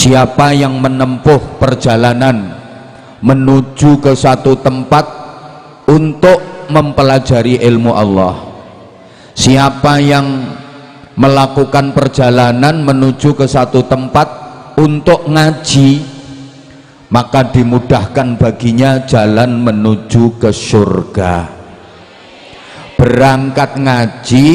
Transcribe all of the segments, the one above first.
Siapa yang menempuh perjalanan menuju ke satu tempat untuk mempelajari ilmu Allah, siapa yang melakukan perjalanan menuju ke satu tempat untuk ngaji, maka dimudahkan baginya jalan menuju ke surga. Berangkat ngaji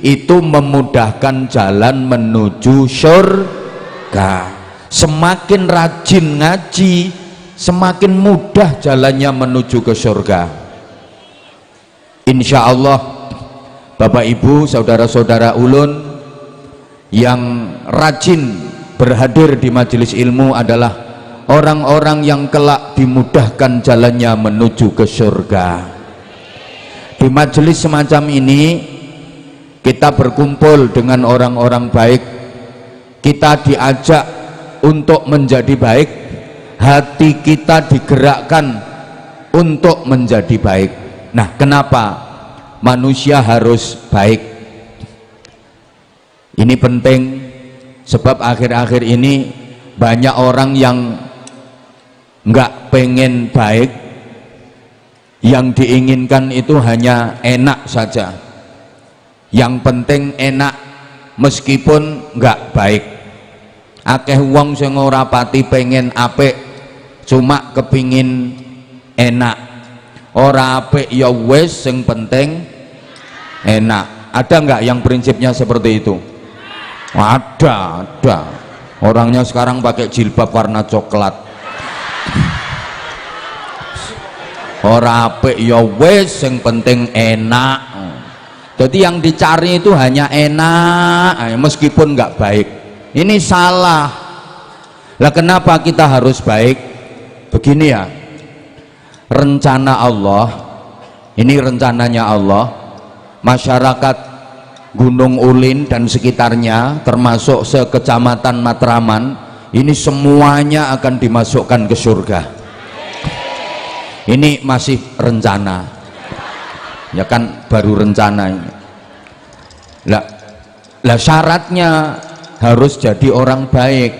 itu memudahkan jalan menuju surga. Semakin rajin ngaji, semakin mudah jalannya menuju ke surga. Insya Allah Bapak Ibu, saudara-saudara ulun yang rajin berhadir di majelis ilmu adalah orang-orang yang kelak dimudahkan jalannya menuju ke surga. Di majelis semacam ini kita berkumpul dengan orang-orang baik, kita diajak untuk menjadi baik, hati kita digerakkan untuk menjadi baik. Nah, kenapa manusia harus baik? Ini penting sebab akhir-akhir ini banyak orang yang nggak pengen baik, yang diinginkan itu hanya enak saja. Yang penting enak meskipun nggak baik. Akeh wong sing ora pati pengen apik, cuma kepingin enak. Ora apik ya wis, sing penting enak. Ada nggak yang prinsipnya seperti itu? Ada. Orangnya sekarang pakai jilbab warna coklat. Ora apik ya wis, sing penting enak. Jadi yang dicari itu hanya enak, meskipun nggak baik. Ini salah. Lah kenapa kita harus baik? Begini ya, rencana Allah, ini rencananya Allah, masyarakat Gunung Ulin dan sekitarnya termasuk sekecamatan Matraman ini semuanya akan dimasukkan ke surga. Ini masih rencana, ya kan, baru rencana ini. Lah syaratnya harus jadi orang baik,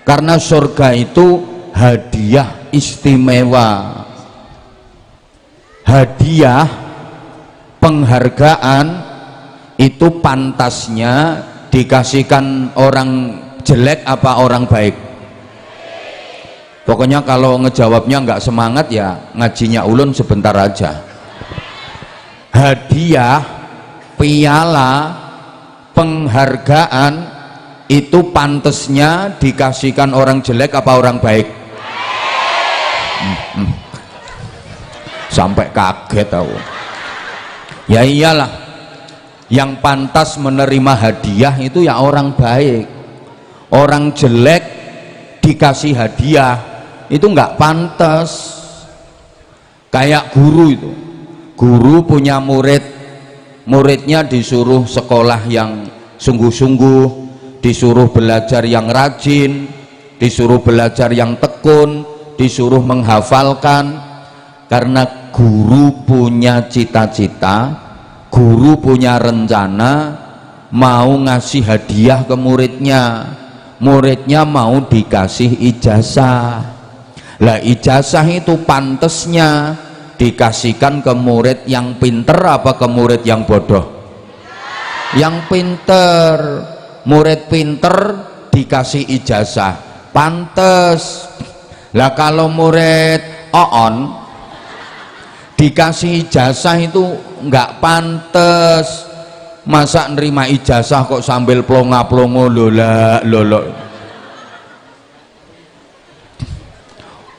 karena surga itu hadiah istimewa, hadiah penghargaan itu pantasnya dikasihkan orang jelek apa orang baik? Pokoknya kalau ngejawabnya nggak semangat ya ngajinya ulun sebentar aja. Hadiah, piala, penghargaan itu pantasnya dikasihkan orang jelek apa orang baik? Sampai kaget tahu. Ya iyalah, yang pantas menerima hadiah itu ya orang baik. Orang jelek dikasih hadiah itu nggak pantas. Kayak guru itu, guru punya murid, muridnya disuruh sekolah yang sungguh-sungguh, disuruh belajar yang rajin, disuruh belajar yang tekun, disuruh menghafalkan, karena guru punya cita-cita, guru punya rencana mau ngasih hadiah ke muridnya, muridnya mau dikasih ijazah. Lah ijazah itu pantesnya dikasihkan ke murid yang pinter apa ke murid yang bodoh? Yang pinter. Murid pinter dikasih ijazah pantes. Lah kalau murid oon dikasih ijazah itu nggak pantes. Masa nerima ijazah kok sambil plonga-plongo lolo.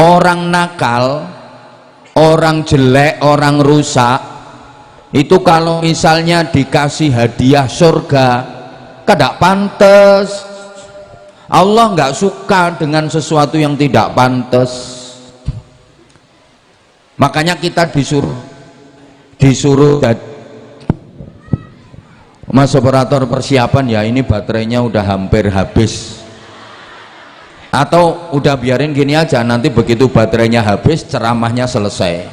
Orang nakal, orang jelek, orang rusak itu kalau misalnya dikasih hadiah surga tidak pantas. Allah nggak suka dengan sesuatu yang tidak pantas. Makanya kita disuruh Mas operator persiapan ya, ini baterainya udah hampir habis. Atau udah biarin gini aja, nanti begitu baterainya habis ceramahnya selesai.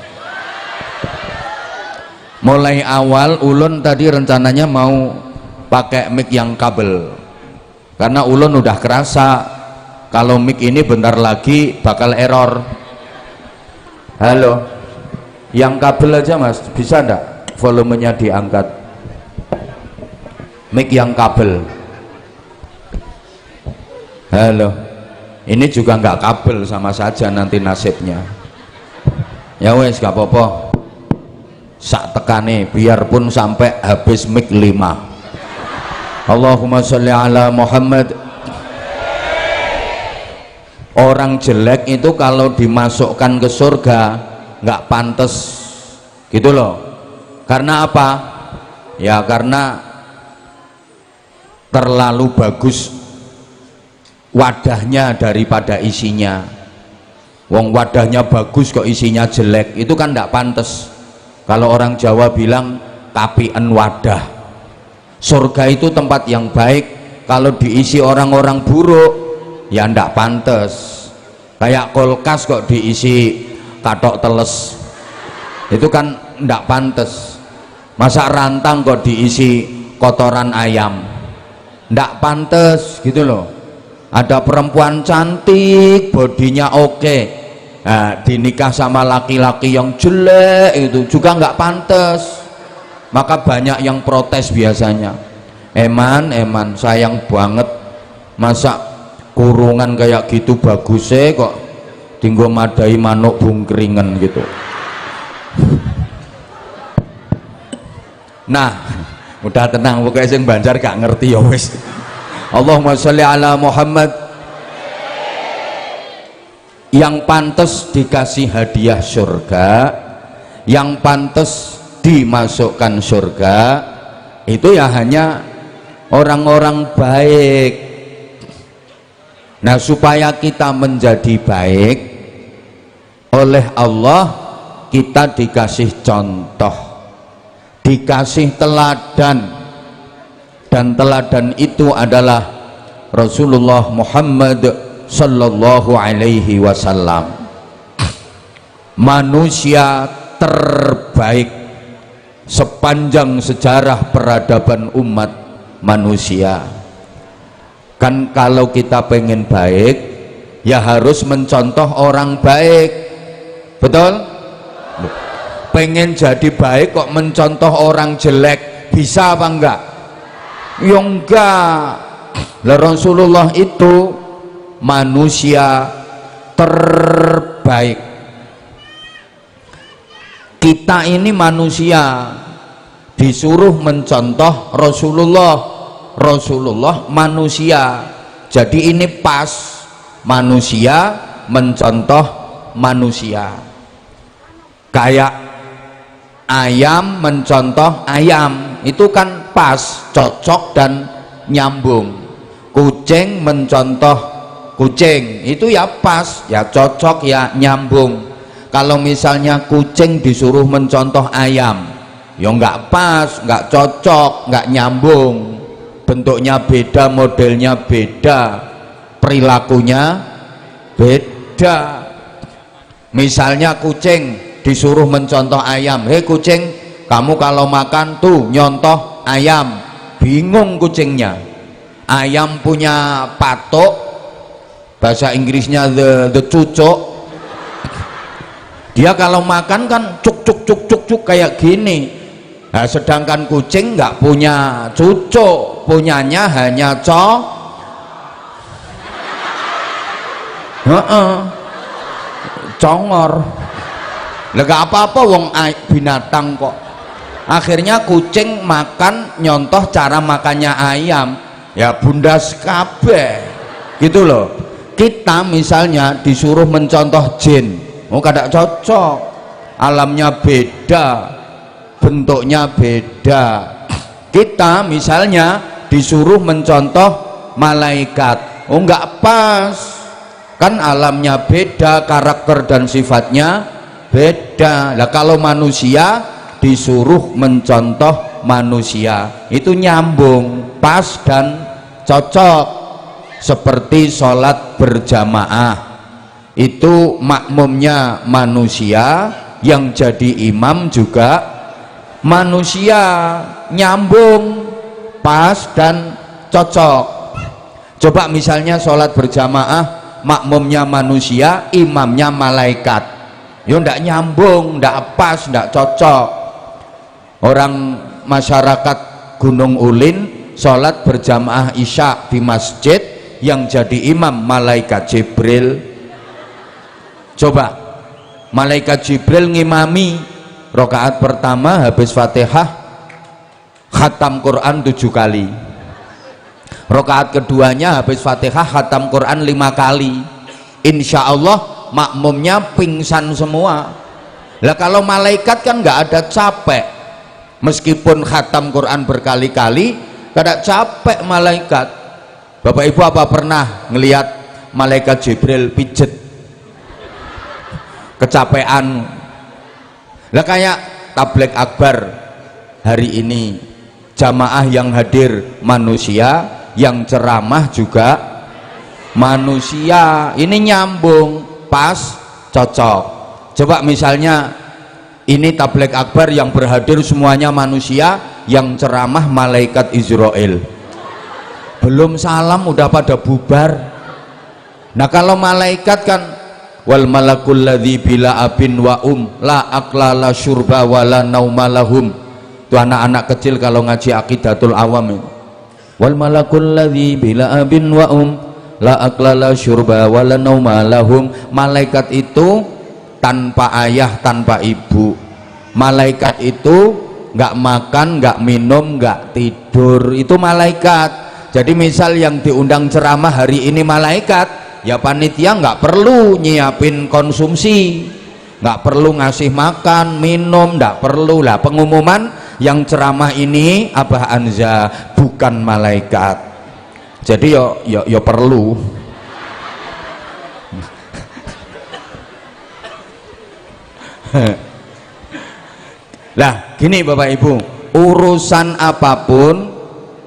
Mulai awal ulun tadi rencananya mau pakai mic yang kabel, karena ulun udah kerasa kalau mic ini bentar lagi bakal error. Halo, yang kabel aja mas, bisa enggak volumenya diangkat? Mic yang kabel. Halo, ini juga enggak kabel, sama saja nanti nasibnya. Ya wes gak apa-apa, sak tekane biarpun sampai habis mic 5. Allahumma sholli ala Muhammad. Orang jelek itu kalau dimasukkan ke surga nggak pantas gitu loh. Karena apa? Ya karena terlalu bagus wadahnya daripada isinya. Wong wadahnya bagus kok isinya jelek, itu kan nggak pantas. Kalau orang Jawa bilang kapian wadah. Surga itu tempat yang baik, kalau diisi orang-orang buruk ya ndak pantes. Kayak kulkas kok diisi katok teles, itu kan ndak pantes. Masa rantang kok diisi kotoran ayam, ndak pantes gitu loh. Ada perempuan cantik, bodinya oke, nah, dinikah sama laki-laki yang jelek itu juga nggak pantes. Maka banyak yang protes biasanya, eman sayang banget, masa kurungan kayak gitu bagusnya kok tinggal madai manuk bungkringan gitu. Nah udah tenang, pokoknya sing Banjar gak ngerti ya wis. Allahumma sholli ala Muhammad. Yang pantas dikasih hadiah surga, yang pantas dimasukkan surga itu ya hanya orang-orang baik. Nah supaya kita menjadi baik oleh Allah, kita dikasih contoh, dikasih teladan, dan teladan itu adalah Rasulullah Muhammad sallallahu alaihi wasallam, manusia terbaik sepanjang sejarah peradaban umat manusia. Kan kalau kita pengen baik ya harus mencontoh orang baik, betul? Pengen jadi baik kok mencontoh orang jelek, bisa apa enggak? Ya enggak. Lah Rasulullah itu manusia terbaik. Kita ini manusia disuruh mencontoh Rasulullah manusia, jadi ini pas, manusia mencontoh manusia. Kayak ayam mencontoh ayam, itu kan pas, cocok dan nyambung. Kucing mencontoh kucing, itu ya pas, ya cocok, ya nyambung. Kalau misalnya kucing disuruh mencontoh ayam, ya nggak pas, nggak cocok, nggak nyambung. Bentuknya beda, modelnya beda, perilakunya beda. Misalnya kucing disuruh mencontoh ayam, hei kucing, kamu kalau makan tuh nyontoh ayam, bingung kucingnya. Ayam punya patok, bahasa Inggrisnya the cucuk, dia kalau makan kan cuk cuk cuk cuk cuk kayak gini. Nah, sedangkan kucing nggak punya cucuk, punyanya hanya congor. Lega apa-apa wong binatang kok. Akhirnya kucing makan nyontoh cara makannya ayam, ya bundas kabeh gitu loh. Kita misalnya disuruh mencontoh jin, kadang cocok, alamnya beda, bentuknya beda. Kita misalnya disuruh mencontoh malaikat, nggak pas, kan alamnya beda, karakter dan sifatnya beda. Lah kalau manusia disuruh mencontoh manusia, itu nyambung, pas dan cocok. Seperti sholat berjamaah, itu makmumnya manusia, yang jadi imam juga manusia, nyambung, pas dan cocok. Coba misalnya sholat berjamaah makmumnya manusia, imamnya malaikat. Ya ndak nyambung, ndak pas, ndak cocok. Orang masyarakat Gunung Ulin sholat berjamaah isya di masjid, yang jadi imam malaikat Jibril. Coba malaikat Jibril ngimami rakaat pertama habis Fatihah khatam Quran 7 kali, rakaat keduanya habis Fatihah khatam Quran 5 kali. Insya Allah makmumnya pingsan semua. Lah kalau malaikat kan nggak ada capek, meskipun khatam Quran berkali-kali kada capek malaikat. Bapak Ibu apa pernah ngelihat malaikat Jibril pijet kecapean? Lah kayak tabligh akbar hari ini, jamaah yang hadir manusia, yang ceramah juga manusia. Ini nyambung, pas, cocok. Coba misalnya ini tabligh akbar yang berhadir semuanya manusia, yang ceramah malaikat Israel, belum salam udah pada bubar. Nah kalau malaikat kan wal malakul ladzi bila abin wa la akla la syurba wala nauma lahum. Itu anak-anak kecil kalau ngaji Aqidatul Awam itu. Wal malakul ladzi bila abin wa la akla la syurba wala nauma lahum. Malaikat itu tanpa ayah, tanpa ibu. Malaikat itu nggak makan, nggak minum, nggak tidur. Itu malaikat. Jadi misal yang diundang ceramah hari ini malaikat, ya panitia nggak perlu nyiapin konsumsi, nggak perlu ngasih makan, minum, nggak perlu. Lah pengumuman yang ceramah ini Abah Anza bukan malaikat. Jadi yo perlu. Lah gini Bapak Ibu, urusan apapun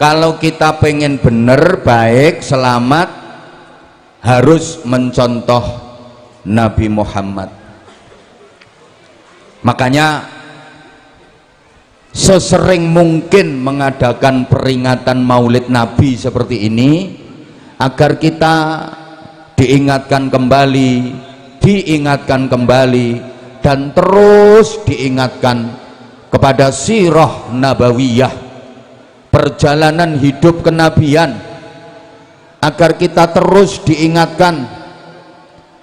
kalau kita pengen bener, baik, selamat, harus mencontoh Nabi Muhammad. Makanya sesering mungkin mengadakan peringatan Maulid Nabi seperti ini, agar kita diingatkan kembali, dan terus diingatkan kepada sirah nabawiyah, perjalanan hidup kenabian, agar kita terus diingatkan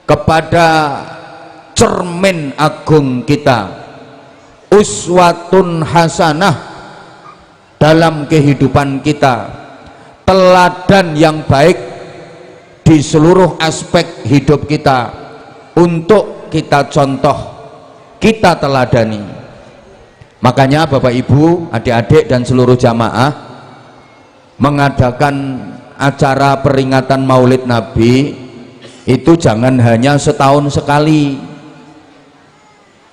kepada cermin agung kita, uswatun hasanah dalam kehidupan kita, teladan yang baik di seluruh aspek hidup kita, untuk kita contoh, kita teladani. Makanya Bapak Ibu, adik-adik dan seluruh jamaah mengadakan acara peringatan Maulid Nabi itu jangan hanya setahun sekali,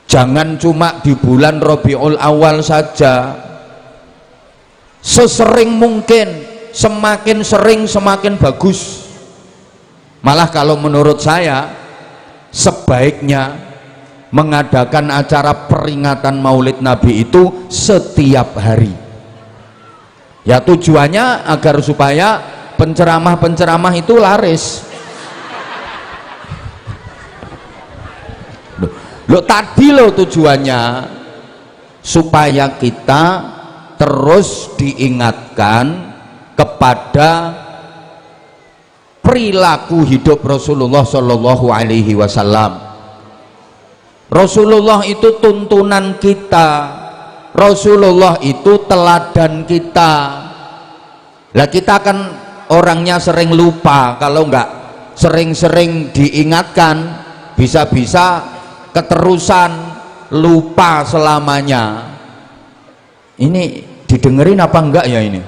jangan cuma di bulan Rabiul Awal saja, sesering mungkin, semakin sering semakin bagus. Malah kalau menurut saya sebaiknya mengadakan acara peringatan Maulid Nabi itu setiap hari. Ya tujuannya agar supaya penceramah-penceramah itu laris. Loh tadi loh tujuannya supaya kita terus diingatkan kepada perilaku hidup Rasulullah Shallallahu Alaihi Wasallam. Rasulullah itu tuntunan kita, Rasulullah itu teladan kita. Lah kita kan orangnya sering lupa, kalau nggak sering-sering diingatkan bisa-bisa keterusan lupa selamanya. Ini didengerin apa enggak ya ini?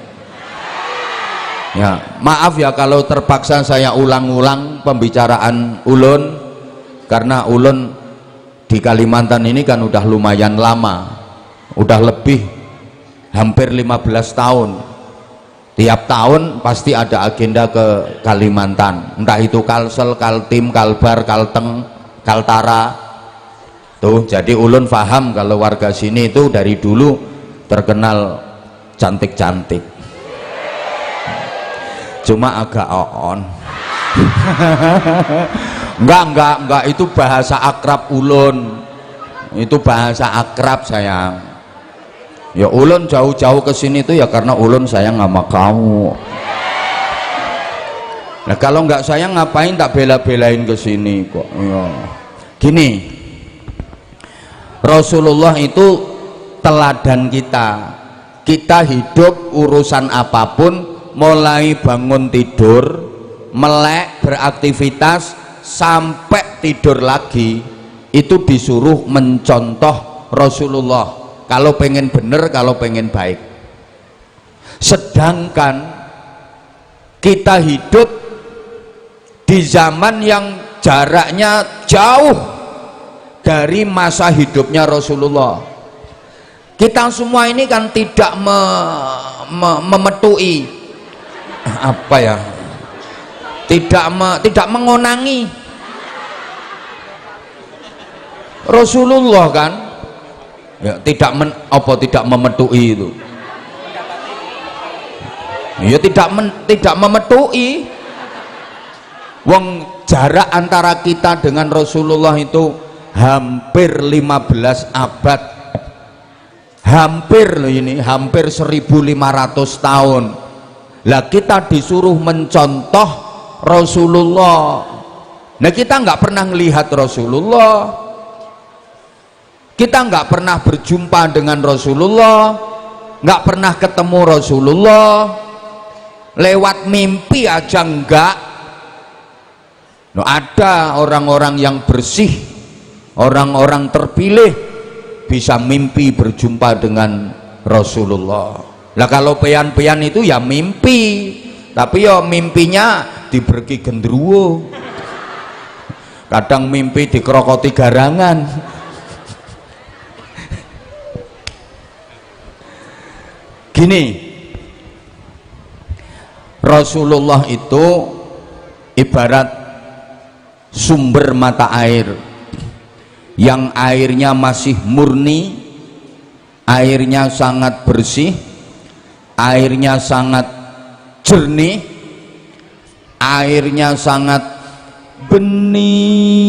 Ya maaf ya kalau terpaksa saya ulang-ulang pembicaraan ulun, karena ulun di Kalimantan ini kan udah lumayan lama, udah lebih hampir 15 tahun. Tiap tahun pasti ada agenda ke Kalimantan, entah itu Kalsel, Kaltim, Kalbar, Kalteng, Kaltara tuh. Jadi ulun paham kalau warga sini itu dari dulu terkenal cantik-cantik, cuma agak on. Enggak, itu bahasa akrab ulun. Itu bahasa akrab sayang. Ya ulun jauh-jauh ke sini itu ya karena ulun sayang sama kamu. Nah kalau nggak sayang ngapain tak bela-belain ke sini kok. Ya. Gini, Rasulullah itu teladan kita. Kita hidup urusan apapun, mulai bangun tidur, melek beraktivitas sampai tidur lagi, itu disuruh mencontoh Rasulullah kalau pengen bener, kalau pengen baik. Sedangkan kita hidup di zaman yang jaraknya jauh dari masa hidupnya Rasulullah. Kita semua ini kan tidak memetui apa ya, tidak mengonangi Rasulullah kan ya, tidak memetui itu ya, tidak memetui. Wong jarak antara kita dengan Rasulullah itu hampir 15 abad, hampir loh ini, hampir 1500 tahun. Lah kita disuruh mencontoh Rasulullah. Nah kita nggak pernah melihat Rasulullah, kita nggak pernah berjumpa dengan Rasulullah, nggak pernah ketemu Rasulullah, lewat mimpi aja enggak. No, ada orang-orang yang bersih, orang-orang terpilih bisa mimpi berjumpa dengan Rasulullah. Lah kalau peyan-peyan itu ya mimpi, tapi ya mimpinya diberki gendruwo, kadang mimpi dikerokoti garangan. Gini, Rasulullah itu ibarat sumber mata air yang airnya masih murni, airnya sangat bersih, airnya sangat jernih, airnya sangat bening.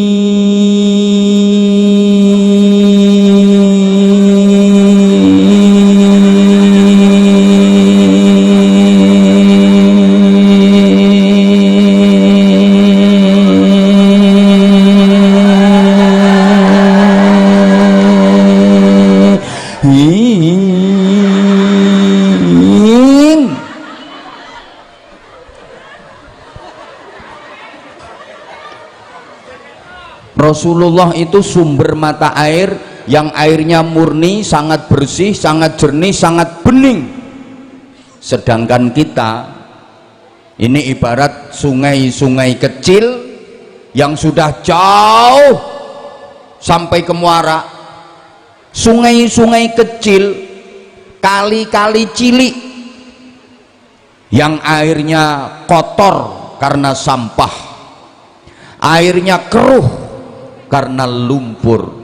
Rasulullah itu sumber mata air yang airnya murni, sangat bersih, sangat jernih, sangat bening. Sedangkan kita ini ibarat sungai-sungai kecil yang sudah jauh sampai ke muara, sungai-sungai kecil, kali-kali cilik yang airnya kotor karena sampah, airnya keruh karena lumpur.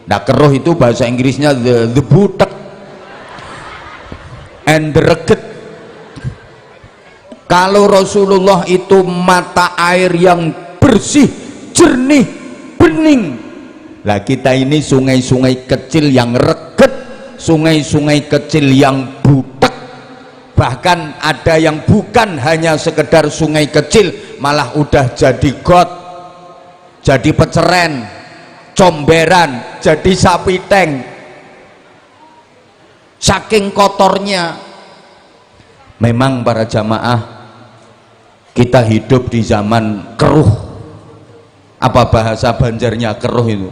Nah keruh itu bahasa Inggrisnya the butek and the reget. Kalau Rasulullah itu mata air yang bersih, jernih, bening. Lah kita ini sungai-sungai kecil yang reget, sungai-sungai kecil yang butek, bahkan ada yang bukan hanya sekedar sungai kecil, malah udah jadi got, jadi peceren, comberan, jadi sapi tank. Saking kotornya. Memang para jamaah, kita hidup di zaman keruh. Apa bahasa Banjarnya keruh itu?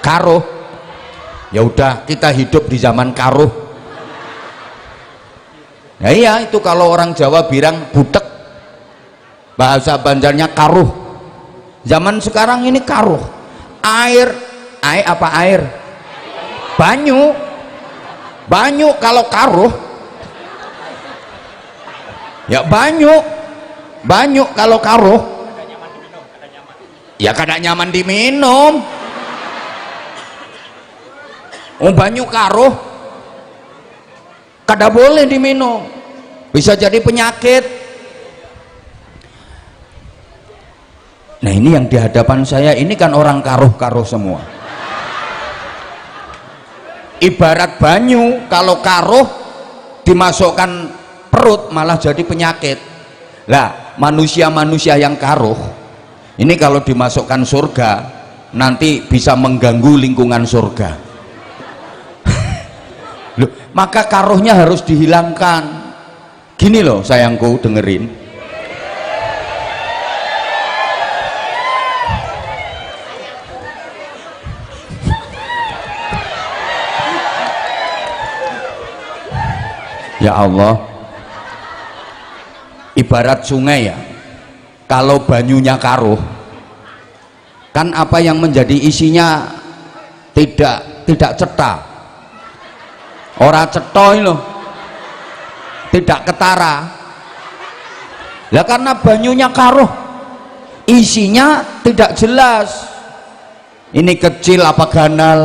Karuh. Ya udah, kita hidup di zaman karuh. Nah iya, itu kalau orang Jawa bilang butek, bahasa Banjarnya karuh. Zaman sekarang ini karuh. Air apa air? Banyu kalau karuh. Ya banyu kalau karuh. Ya kada nyaman diminum. Oh banyu karuh kada boleh diminum. bisa jadi penyakit. Nah ini yang di hadapan saya ini kan orang karuh-karuh semua. Ibarat banyu, kalau karuh dimasukkan perut malah jadi penyakit. Lah manusia-manusia yang karuh ini kalau dimasukkan surga nanti bisa mengganggu lingkungan surga. Loh, maka karuhnya harus dihilangkan. Gini loh sayangku, dengerin. Ya Allah, ibarat sungai ya, kalau banyunya karuh kan apa yang menjadi isinya tidak cetha, ora cetha loh, tidak ketara. Lah karena banyunya karuh, isinya tidak jelas, ini kecil apa ganal.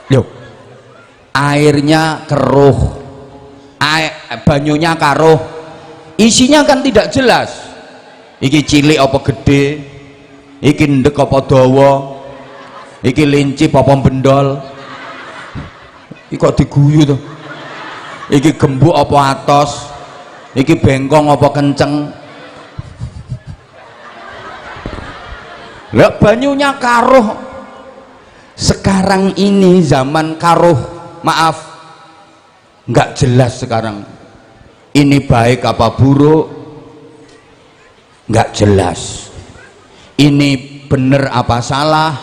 Loh, airnya keruh, banyunya karuh, isinya kan tidak jelas, iki cilik apa gede, iki ndek apa dawa, iki lincip apa bendol, iki kok diguyu tuh, iki gembuk apa atos, iki bengkong apa kenceng. Lah banyunya karuh. Sekarang ini zaman karuh, maaf, nggak jelas sekarang ini baik apa buruk, nggak jelas, ini benar apa salah,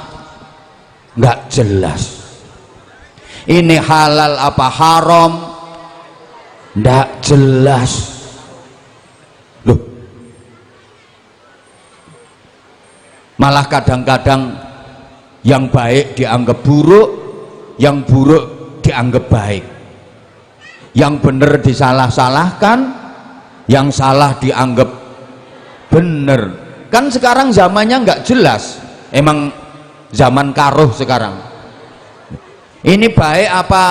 nggak jelas, ini halal apa haram, nggak jelas. Loh, malah kadang-kadang yang baik dianggap buruk, yang buruk dianggap baik, yang benar disalah-salahkan, yang salah dianggap benar. Kan sekarang zamannya nggak jelas, emang zaman karuh sekarang. Ini baik apa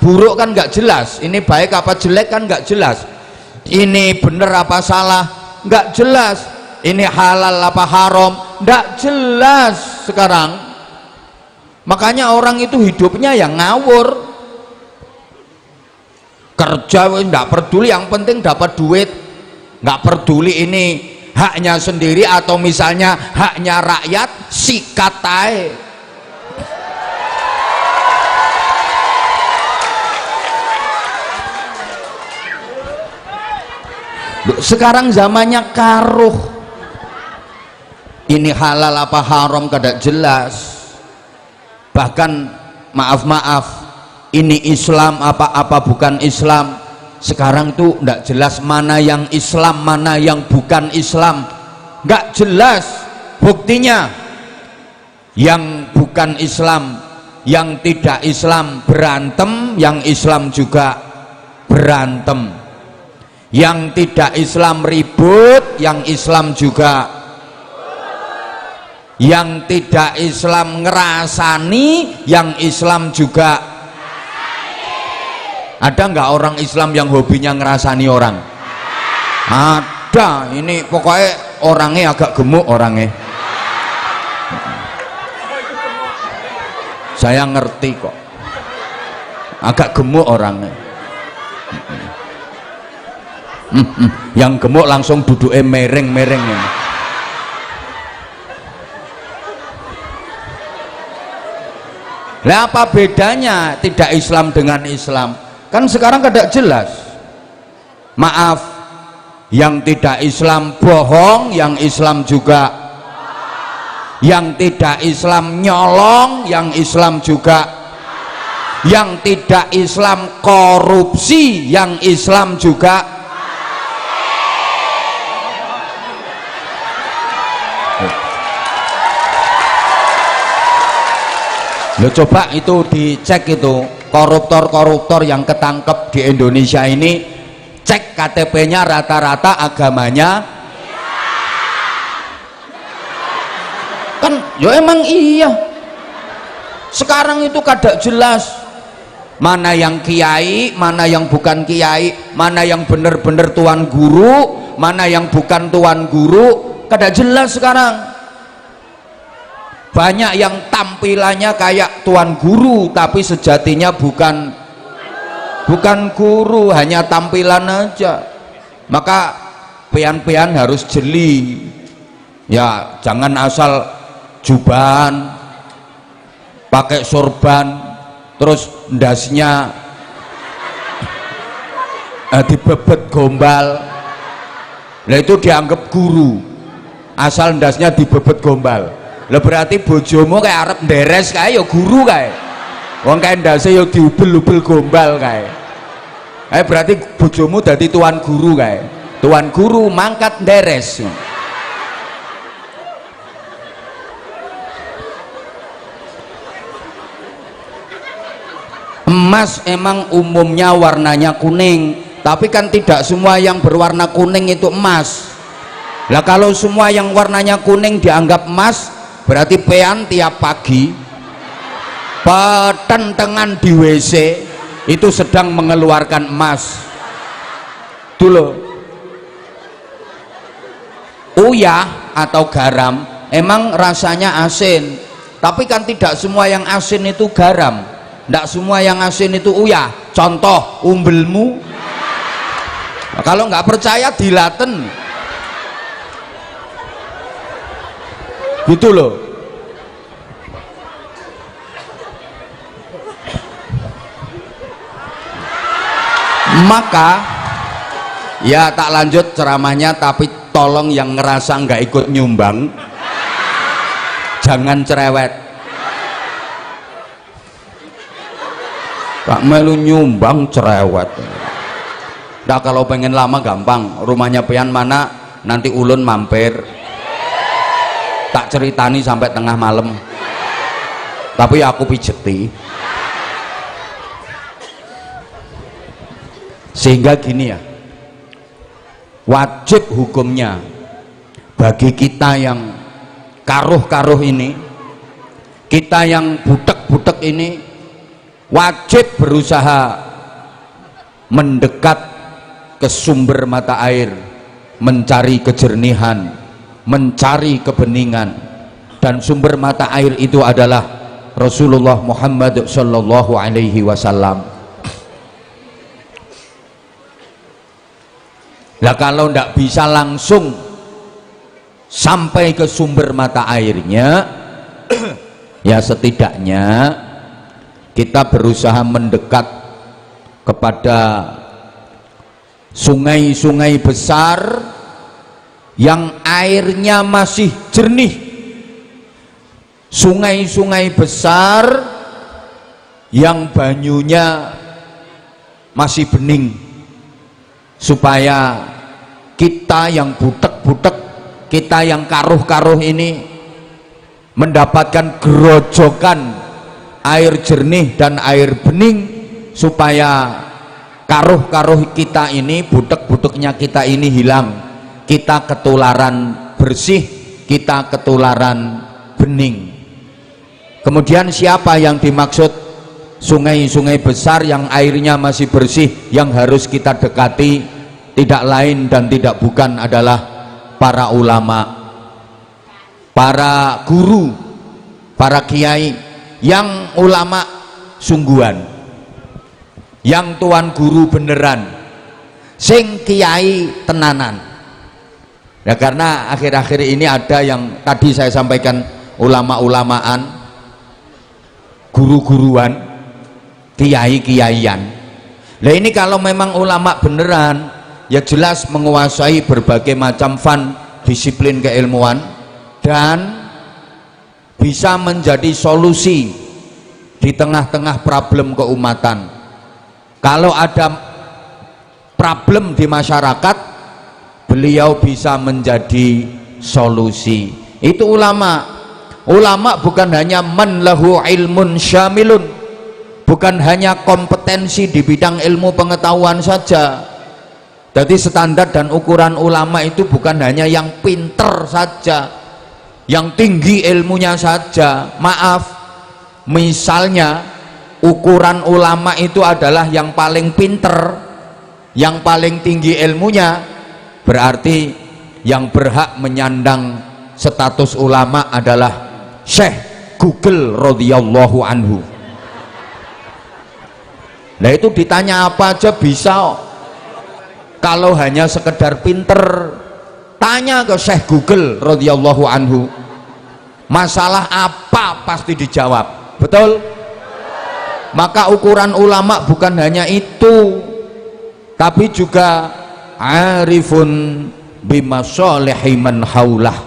buruk kan nggak jelas, ini baik apa jelek kan nggak jelas, ini benar apa salah nggak jelas, ini halal apa haram nggak jelas sekarang. Makanya orang itu hidupnya yang ngawur, kerja nggak peduli, yang penting dapat duit, nggak peduli ini haknya sendiri atau misalnya haknya rakyat, sikat aja. Sekarang zamannya karuh, ini halal apa haram kada jelas. Bahkan maaf ini Islam apa bukan Islam, sekarang tuh nggak jelas mana yang Islam mana yang bukan Islam, nggak jelas. Buktinya yang bukan Islam, yang tidak Islam berantem, yang Islam juga berantem, yang tidak Islam ribut, yang Islam juga, yang tidak Islam ngerasani, yang Islam juga. Ada nggak orang Islam yang hobinya ngerasani orang? Ada. Ini pokoknya orangnya agak gemuk orangnya. Saya ngerti kok, agak gemuk orangnya. Yang gemuk langsung duduknya mereng-mereng ya. Lah apa bedanya tidak Islam dengan Islam? Kan sekarang kada jelas. Maaf, yang tidak Islam bohong, yang Islam juga, yang tidak Islam nyolong, yang Islam juga, yang tidak Islam korupsi, yang Islam juga. Lo coba itu dicek, itu koruptor-koruptor yang ketangkep di Indonesia ini, cek KTP-nya rata-rata agamanya kan ya emang iya. Sekarang itu kada jelas mana yang kiai, mana yang bukan kiai, mana yang benar-benar tuan guru, mana yang bukan tuan guru, kada jelas sekarang. Banyak yang tampilannya kayak tuan guru tapi sejatinya bukan guru, hanya tampilan aja. Maka pian-pian harus jeli ya, jangan asal jubahan pakai sorban terus ndasnya dibebet gombal, lah itu dianggap guru. Asal ndasnya dibebet gombal, lah berarti bojomu kayak arep nderes kae ya guru kae. Wong kae ndase ya diubel-ubel gombal kae. Berarti bojomu dadi tuan guru kae. Tuan guru mangkat nderes. Emas emang umumnya warnanya kuning, tapi kan tidak semua yang berwarna kuning itu emas. Lah kalau semua yang warnanya kuning dianggap emas, berarti pean tiap pagi petentengan di WC itu sedang mengeluarkan emas. Dulu uyah atau garam emang rasanya asin, tapi kan tidak semua yang asin itu garam. Tidak semua yang asin itu uyah. Contoh umbelmu. Nah, kalau nggak percaya dilaten gitu loh. Maka ya tak lanjut ceramahnya, tapi tolong yang ngerasa nggak ikut nyumbang jangan cerewet. Pak melu nyumbang cerewet. Nah kalau pengen lama gampang, rumahnya pian mana, nanti ulun mampir, tak ceritani sampai tengah malam, tapi aku pijeti. Sehingga gini ya, wajib hukumnya bagi kita yang karuh-karuh ini, kita yang butek-butek ini, wajib berusaha mendekat ke sumber mata air, mencari kejernihan, mencari kebeningan, dan sumber mata air itu adalah Rasulullah Muhammad Sallallahu Alaihi Wasallam. Lah kalau tidak bisa langsung sampai ke sumber mata airnya ya setidaknya kita berusaha mendekat kepada sungai-sungai besar yang airnya masih jernih, sungai-sungai besar yang banyunya masih bening, supaya kita yang butek-butek, kita yang karuh-karuh ini mendapatkan gerojokan air jernih dan air bening, supaya karuh-karuh kita ini, butek-buteknya kita ini hilang, kita ketularan bersih, kita ketularan bening. Kemudian siapa yang dimaksud sungai-sungai besar yang airnya masih bersih yang harus kita dekati? Tidak lain dan tidak bukan adalah para ulama, para guru, para kiai, yang ulama sungguhan, yang tuan guru beneran, sing kiai tenanan. Ya karena akhir-akhir ini ada yang tadi saya sampaikan, ulama-ulamaan, guru-guruan, kiai-kiaian. Nah ini kalau memang ulama beneran, ya jelas menguasai berbagai macam fan disiplin keilmuan dan bisa menjadi solusi di tengah-tengah problem keumatan. Kalau ada problem di masyarakat, beliau bisa menjadi solusi. Itu ulama. Ulama bukan hanya man lahu ilmun syamilun, bukan hanya kompetensi di bidang ilmu pengetahuan saja. Jadi standar dan ukuran ulama itu bukan hanya yang pinter saja, yang tinggi ilmunya saja. Maaf, misalnya ukuran ulama itu adalah yang paling pinter, yang paling tinggi ilmunya, berarti yang berhak menyandang status ulama adalah Syekh Google radhiyallahu anhu. Nah itu ditanya apa aja bisa. Kalau hanya sekedar pinter, tanya ke Syekh Google radhiyallahu anhu, masalah apa pasti dijawab. Betul? Maka ukuran ulama bukan hanya itu, tapi juga arifun bimasalihi man haulah,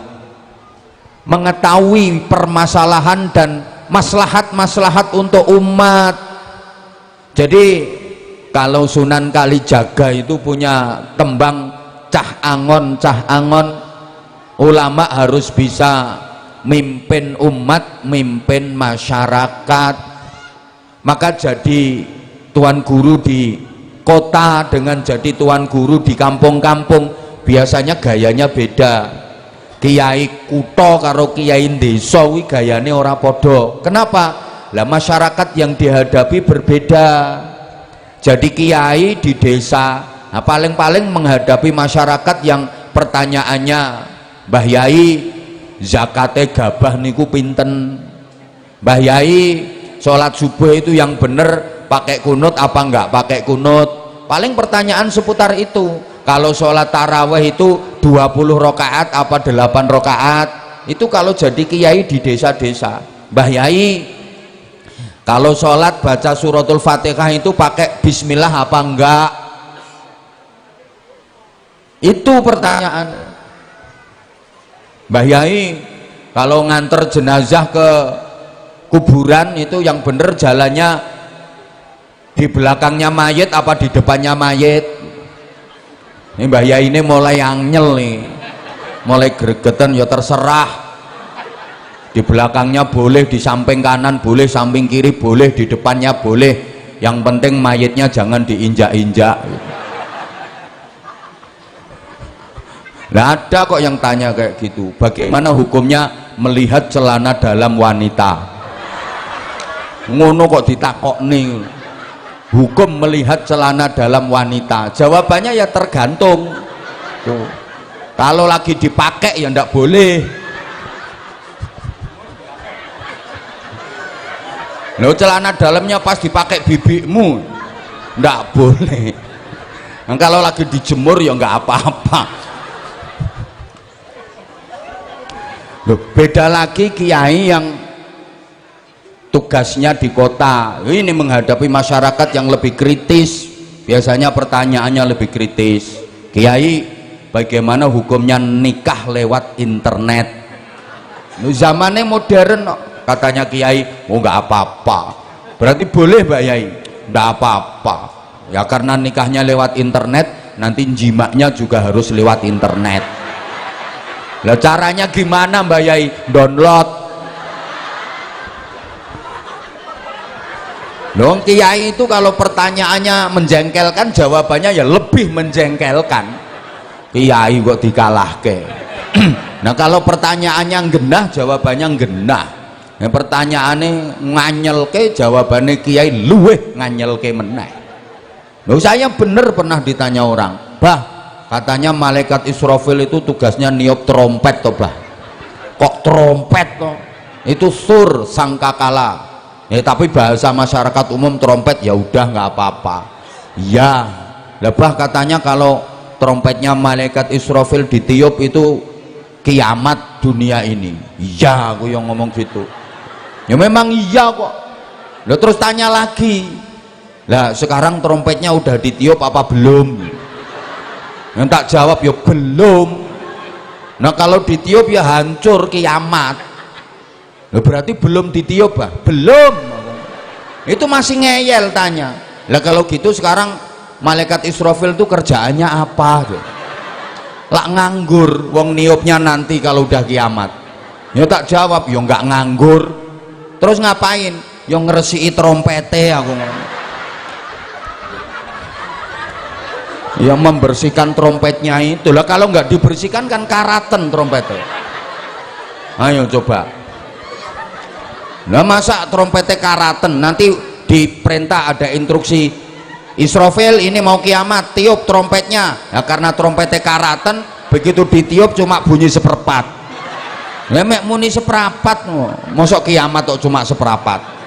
mengetahui permasalahan dan maslahat-maslahat untuk umat. Jadi kalau Sunan Kalijaga itu punya tembang cah angon, ulama harus bisa mimpin umat, mimpin masyarakat. Maka jadi tuan guru di kota dengan jadi tuan guru di kampung-kampung biasanya gayanya beda. Kiai kutho karo kiai desa kuwi gayane ora padha. Kenapa? Lah masyarakat yang dihadapi berbeda. Jadi kiai di desa paling-paling menghadapi masyarakat yang pertanyaannya, Mbah Yai zakate gabah niku pinten? Mbah Yai sholat subuh itu yang bener pakai kunut apa enggak pakai kunut? Paling pertanyaan seputar itu. Kalau sholat tarawih itu 20 rakaat apa 8 rakaat? Itu kalau jadi kiai di desa-desa. Mbah Yai kalau sholat baca suratul Fatihah itu pakai bismillah apa enggak? Itu pertanyaan. Mbah Yai kalau nganter jenazah ke kuburan itu yang bener jalannya di belakangnya mayit apa di depannya mayit? Ini Mbah Yai ini mulai angel nih, mulai gregetan, ya terserah. Di belakangnya boleh, di samping kanan boleh, samping kiri boleh, di depannya boleh, yang penting mayitnya jangan diinjak-injak. Nah ada kok yang tanya kayak gitu, bagaimana hukumnya melihat celana dalam wanita? Ngono kok ditakokni, hukum melihat celana dalam wanita? Jawabannya ya tergantung. Tuh. Kalau lagi dipakai ya ndak boleh. Loh celana dalamnya pas dipakai bibikmu ndak boleh. Nah, kalau lagi dijemur ya nggak apa-apa. Loh, beda lagi kiai yang tugasnya di kota, ini menghadapi masyarakat yang lebih kritis, biasanya pertanyaannya lebih kritis. Kiai, bagaimana hukumnya nikah lewat internet? Zamannya modern, katanya kiai, oh nggak apa-apa. Berarti boleh Mbak Yai? Nggak apa-apa. Ya karena nikahnya lewat internet, nanti jimaknya juga harus lewat internet. Lah caranya gimana Mbak Yai? Download. Dong kiai itu kalau pertanyaannya menjengkelkan, jawabannya ya lebih menjengkelkan. Kiai kok dikalahke. Nah kalau pertanyaannya genah, jawabannya genah. Yang pertanyaannya nganyelke, jawabannya kiai luweh nganyelke meneh. Loh saya bener pernah ditanya orang, bah katanya malaikat Israfil itu tugasnya niup trompet toh bah. Kok trompet toh? Itu sur sangkakala. Ya tapi bahasa masyarakat umum trompet ya udah nggak apa-apa. Ya, lebah katanya kalau trompetnya malaikat Israfil ditiup itu kiamat dunia ini. Iya, aku yang ngomong gitu. Ya memang iya kok. Lah terus tanya lagi. Lah sekarang trompetnya udah ditiup apa belum? Yang tak jawab ya belum. Nah kalau ditiup ya hancur kiamat. Loh, berarti belum ditiup bah? Belum. Itu masih ngeyel tanya. Lah kalau gitu sekarang malaikat Israfil itu kerjaannya apa? Lah nganggur, wong niupnya nanti kalau udah kiamat. Ya tak jawab, ya nggak nganggur. Terus ngapain? Ya ngeresiki trompete aku ngomong. Ya membersihkan trompetnya itu. Lah kalau nggak dibersihkan kan karaten trompetnya. Ayo coba. Nah masa trompetnya karaten, nanti diperintah, ada instruksi, Israfil ini mau kiamat, tiup trompetnya. Ya, karena trompetnya karatan, begitu ditiup cuma bunyi seperempat. Lemek muni seperempat, mosok kiamat kok cuma seperempat.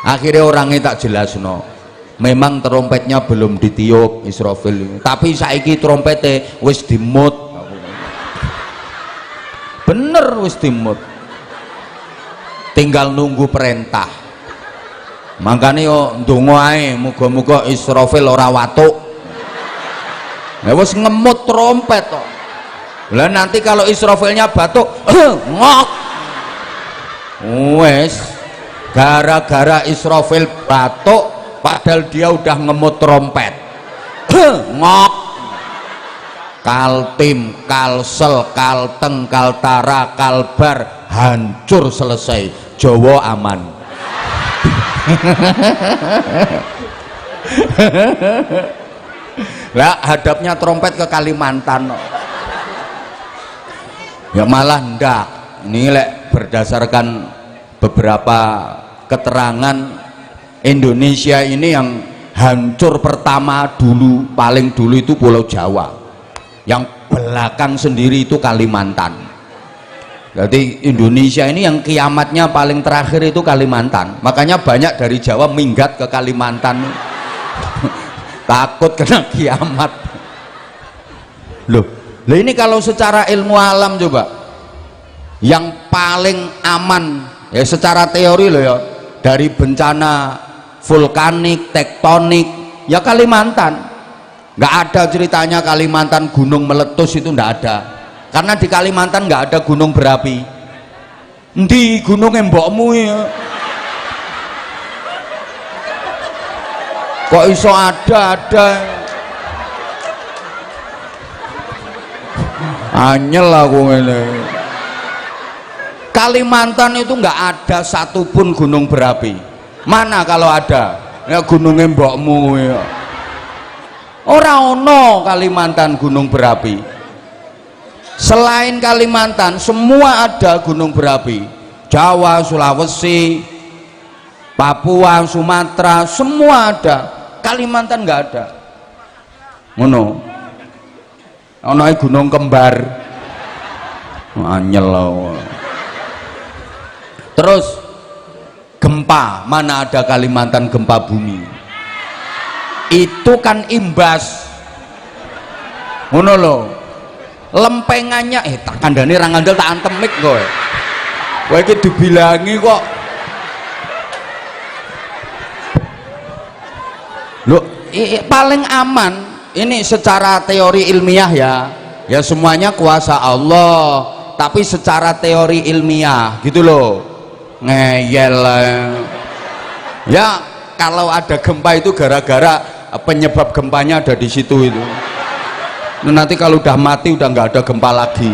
Akhirnya orangnya tak jelas, memang trompetnya belum ditiup Israfil, tapi saiki trompetnya wis dimut. Bener wis dimut, tinggal nunggu perintah. Makanya yo ndonga ae muga-muga Israfil ora watuk. Ya wis ngemut trompet kok. Lah nanti kalau Israfilnya batuk ngok, wes gara-gara Israfil batuk padahal dia udah ngemut trompet ngok, kaltim, kalsel, kalteng, kaltara, kalbar hancur, selesai, Jawa aman. Lah hadapnya trompet ke Kalimantan, ya malah ndak. Ini lek berdasarkan beberapa keterangan, Indonesia ini yang hancur pertama dulu, paling dulu itu Pulau Jawa, yang belakang sendiri itu Kalimantan. Jadi Indonesia ini yang kiamatnya paling terakhir itu Kalimantan. Makanya banyak dari Jawa minggat ke Kalimantan takut kena kiamat. Loh, ini kalau secara ilmu alam coba, yang paling aman ya secara teori loh ya, dari bencana vulkanik, tektonik, ya Kalimantan. Nggak ada ceritanya Kalimantan gunung meletus, itu nggak ada. Karena di Kalimantan nggak ada gunung berapi. Di gunung mbokmu ya. Kok iso ada? Anyel aku ini. Kalimantan itu nggak ada satupun gunung berapi. Mana kalau ada? Ya gunungnya mbokmu ya. Ora ono Kalimantan gunung berapi. Selain Kalimantan semua ada gunung berapi. Jawa, Sulawesi, Papua, Sumatera, semua ada. Kalimantan nggak ada. Ngono. Ono gunung kembar. Anyel. Terus gempa, mana ada Kalimantan gempa bumi? Itu kan imbas. Ngono lho. Lempengannya tak kandhane ra ngandel tak antemik kowe. Kowe iki dibilangi kok. Loh, paling aman ini secara teori ilmiah ya semuanya kuasa Allah, tapi secara teori ilmiah gitu loh, ngeyel ya. Kalau ada gempa itu gara-gara penyebab gempanya ada di situ itu. Nanti kalau udah mati udah nggak ada gempa lagi.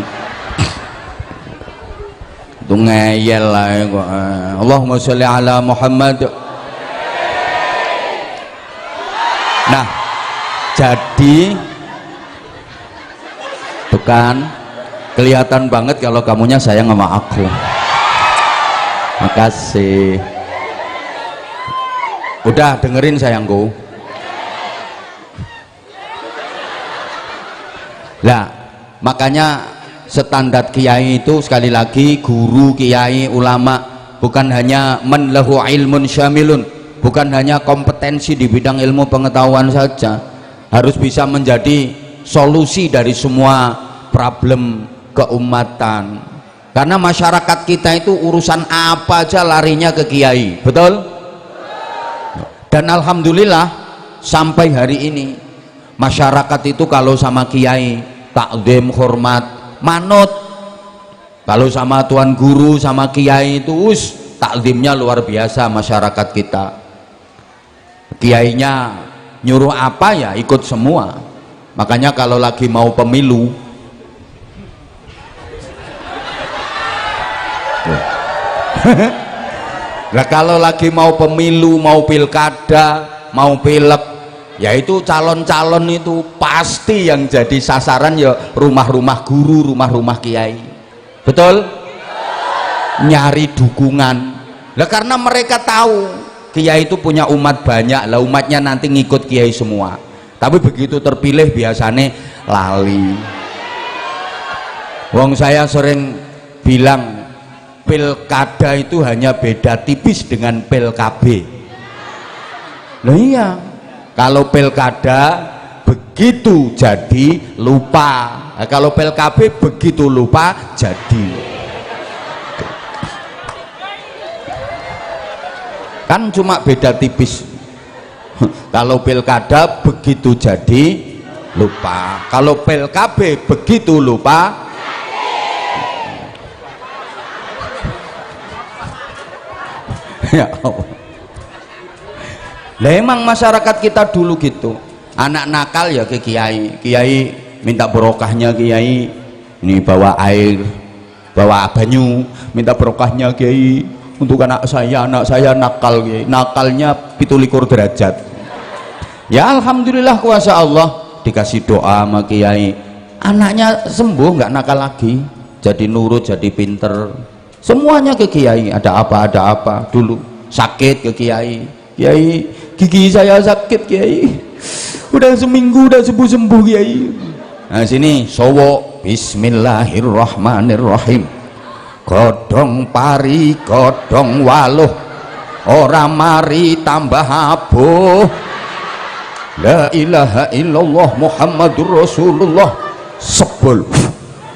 Itu ngeyel lah kok. Allahumma sholli ala Muhammad. Nah, jadi tuh kan kelihatan banget kalau kamunya sayang sama aku. Makasih. Udah dengerin sayangku. Nah, makanya standar kiai itu sekali lagi, guru, kiai, ulama bukan hanya man lahu ilmun syamilun, bukan hanya kompetensi di bidang ilmu pengetahuan saja, harus bisa menjadi solusi dari semua problem keumatan. Karena masyarakat kita itu urusan apa aja larinya ke kiai, betul? Dan alhamdulillah sampai hari ini masyarakat itu kalau sama kiai takzim, hormat, manut. Kalau sama tuan guru, sama kiai itu takzimnya luar biasa masyarakat kita. Kiainya nyuruh apa ya ikut semua. Makanya kalau lagi mau pemilu lah kalau lagi mau pemilu, mau pilkada, mau pilek, yaitu calon-calon itu pasti yang jadi sasaran ya rumah-rumah guru, rumah-rumah kiai, betul? Nyari dukungan lah, karena mereka tahu kiai itu punya umat banyak lah, umatnya nanti ngikut kiai semua, tapi begitu terpilih biasanya lali. Wong saya sering bilang pilkada itu hanya beda tipis dengan PLKB. Nah iya, kalau pilkada begitu jadi lupa, nah, kalau PLKB begitu lupa jadi. Kan cuma beda tipis. Kalau pilkada begitu jadi lupa, kalau PLKB begitu lupa. Ya Allah. Lah emang masyarakat kita dulu gitu, anak nakal ya ke kiai, kiai minta barokahnya kiai, ini bawa air, bawa banyu, minta barokahnya kiai untuk anak saya nakal kiai, nakalnya 17 derajat. Ya alhamdulillah kuasa Allah, dikasih doa sama kiai, anaknya sembuh nggak nakal lagi, jadi nurut, jadi pinter, semuanya ke kiai. Ada apa dulu sakit ke kiai, kiai gigi saya sakit kiai, udah seminggu udah sembuh kiai. Nah sini sowo bismillahirrahmanirrahim, godong pari godong waluh, ora mari tambah aboh, la ilaha illallah muhammadur rasulullah, sebul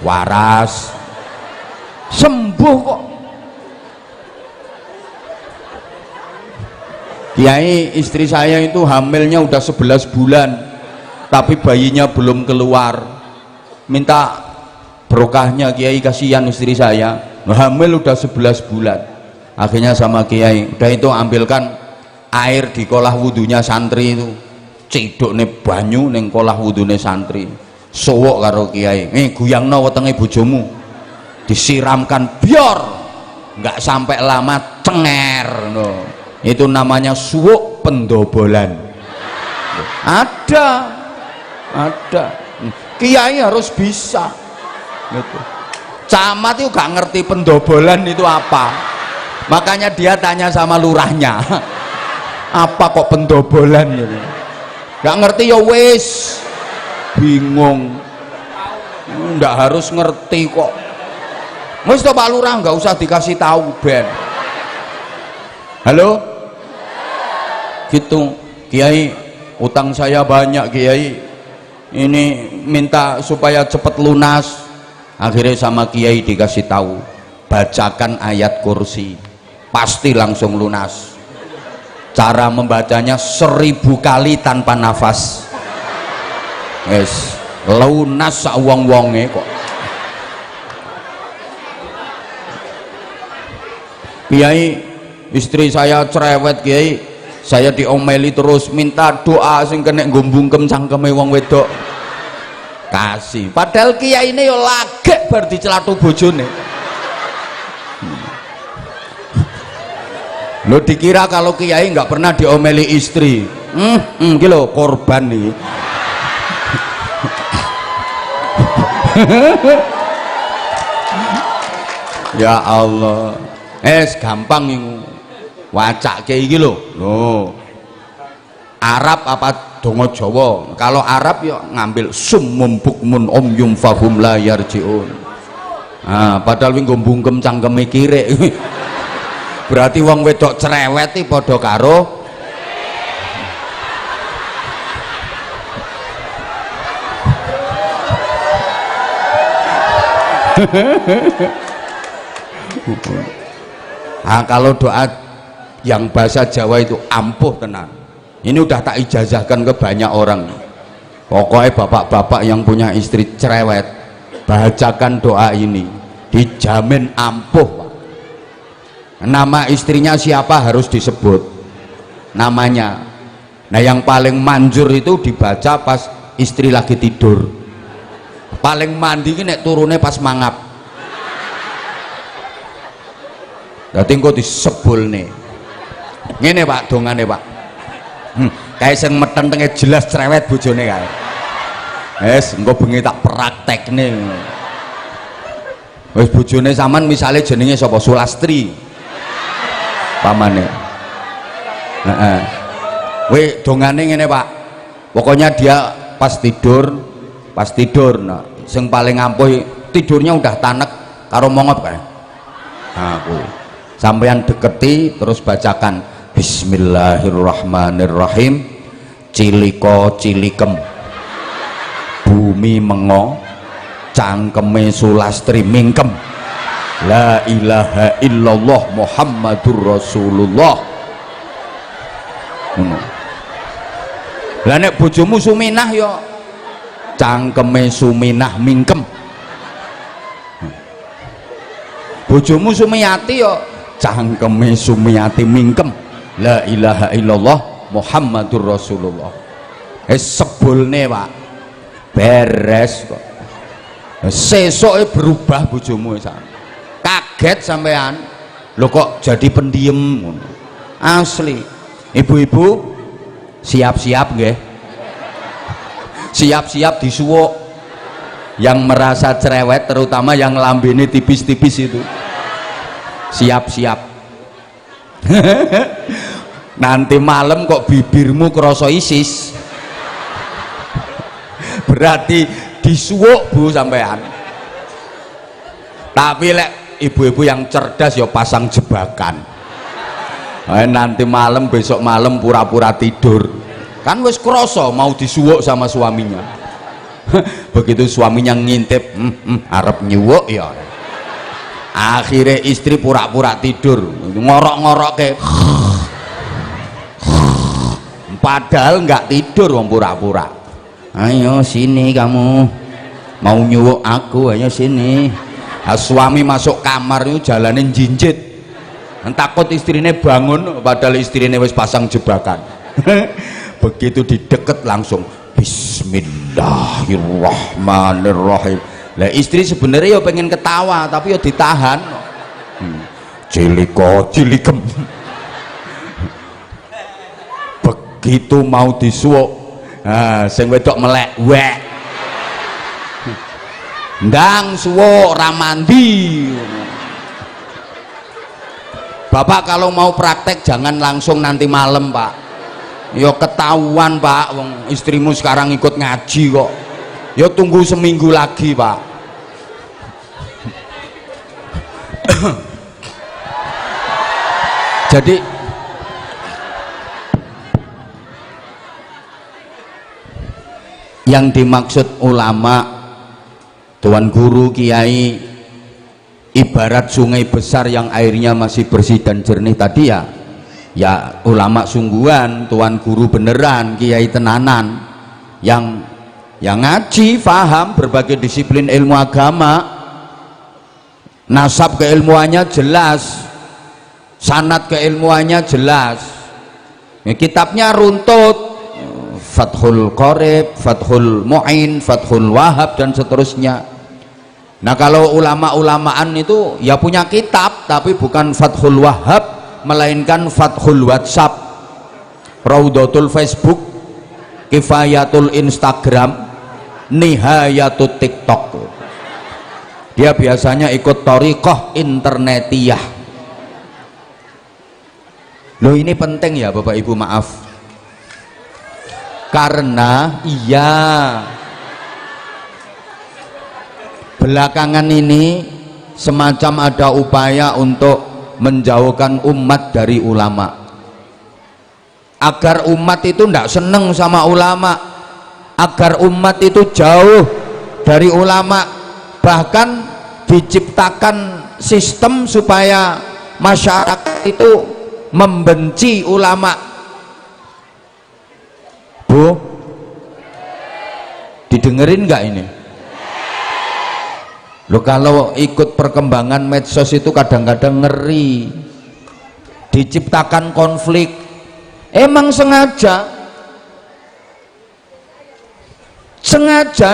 waras sembuh kok. Kiai, istri saya itu hamilnya udah 11 bulan tapi bayinya belum keluar, minta berkahnya kiai, kasihan istri saya hamil udah 11 bulan. Akhirnya sama kiai, udah itu ambilkan air di kolah wudhunya santri itu, ciduk nih banyu neng kolah wudhunya santri, sowok karo kiai, guyangno wetenge bojomu, disiramkan biar nggak sampai lama cenger no. Itu namanya suwuk pendobolan. Ada kiai harus bisa gitu. Camat itu gak ngerti pendobolan itu apa, makanya dia tanya sama lurahnya apa kok pendobolan gitu. Gak ngerti ya wis bingung, nggak harus ngerti kok. Wis to Pak Lurah, nggak usah dikasih tahu ben. Halo gitu, kiai utang saya banyak kiai, ini minta supaya cepat lunas. Akhirnya sama kiai dikasih tahu, bacakan ayat kursi pasti langsung lunas. Cara membacanya 1000 kali tanpa nafas, yes, lunas sak wong-wonge kok. Kiai, istri saya cerewet kiai, saya diomeli terus, minta doa sing kena gombungkem cangkeme wong wedok kasih, padahal kiai ini yo lagek bar dicelatu bojone. Lo dikira kalau kiai nggak pernah diomeli istri, gitu korban nih. Ya Allah, gampang ini wacak kayak gitu loh. Arab apa dongo Jawa? Kalau Arab ya ngambil summum bukmun omyum fahum la yarjiun. Nah, padahal wing gombungkem cangkeme kire. Berarti wong wedok cerewet iki padha karo nah, kalau doa yang bahasa Jawa itu ampuh tenan. Ini udah tak ijazahkan ke banyak orang. Pokoknya bapak-bapak yang punya istri cerewet, bacakan doa ini, dijamin ampuh. Nama istrinya siapa harus disebut namanya. Nah yang paling manjur itu dibaca pas istri lagi tidur. Paling mandi ini nek turunnya pas mangap. Dadi engko disebul nih. Ngene Pak, dongane Pak. Kayak sing metentenge jelas cerewet bojone kae. Wes engko bengi tak praktekne. Wes bojone sampean misale jenenge sapa? Sulastri. Pamane. Weh dongane ngene Pak, pokoknya dia pas tidur nah, sing paling ampuh tidurnya udah tanek karo mongop kan. Nah kuwi sampeyan deketi terus bacakan Bismillahirrahmanirrahim. Ciliko cilikem bumi mengo cangkeme sulastri mingkem la ilaha illallah Muhammadur Rasulullah. Lah nek bojomu suminah yo cangkeme suminah mingkem, bojomu sumiyati yo cangkeme sumiyati mingkem la ilaha illallah Muhammadur Rasulullah. Sebulne Pak beres kok sesoke berubah bojomu kaget sampean lho kok jadi pendiam asli. Ibu-ibu siap-siap nggih, siap-siap disuwuk yang merasa cerewet, terutama yang lambene tipis-tipis itu siap-siap. Nanti malam kok bibirmu kroso ISIS berarti disuwuk Bu sampean. Tapi lek ibu-ibu yang cerdas ya pasang jebakan. Nanti malam, besok malam pura-pura tidur kan wis kroso mau disuwuk sama suaminya. Begitu suaminya ngintip arep nyuwuk ya akhirnya istri pura-pura tidur ngorok-ngorok ke padahal nggak tidur wong pura-pura. Ayo sini kamu mau nyuwuk aku, ayo sini. Nah, suami masuk kamar itu jalanin jinjit takut istrinya bangun padahal istrinya wis pasang jebakan. Begitu dideket langsung Bismillahirrahmanirrahim. Lah istri sebenarnya ya pengen ketawa tapi ya ditahan. Ciliko cilikem. Begitu mau disuwuk, nah, sing wedok melek wek ndang suwuk ra mandi. Bapak kalau mau praktek jangan langsung nanti malam Pak, ya ketahuan Pak, wong istrimu sekarang ikut ngaji kok, ya tunggu seminggu lagi Pak. Jadi yang dimaksud ulama, tuan guru, kiai ibarat sungai besar yang airnya masih bersih dan jernih tadi ya ulama sungguhan, tuan guru beneran, kiai tenanan yang ngaji, faham berbagai disiplin ilmu agama, nasab keilmuannya jelas, sanad keilmuannya jelas, ya, kitabnya runtut, Fathul Qorib, Fathul Mu'in, Fathul Wahab dan seterusnya. Nah kalau ulama-ulamaan itu ya punya kitab tapi bukan Fathul Wahab melainkan Fathul WhatsApp, Raudatul Facebook, Kifayatul Instagram, Nihayatul TikTok. Dia biasanya ikut thariqah internetiyah. Loh ini penting ya Bapak Ibu, maaf, karena belakangan ini semacam ada upaya untuk menjauhkan umat dari ulama, agar umat itu tidak seneng sama ulama, agar umat itu jauh dari ulama, bahkan diciptakan sistem supaya masyarakat itu membenci ulama. Bu, didengerin nggak ini? Loh kalau ikut perkembangan medsos itu kadang-kadang ngeri, diciptakan konflik, emang sengaja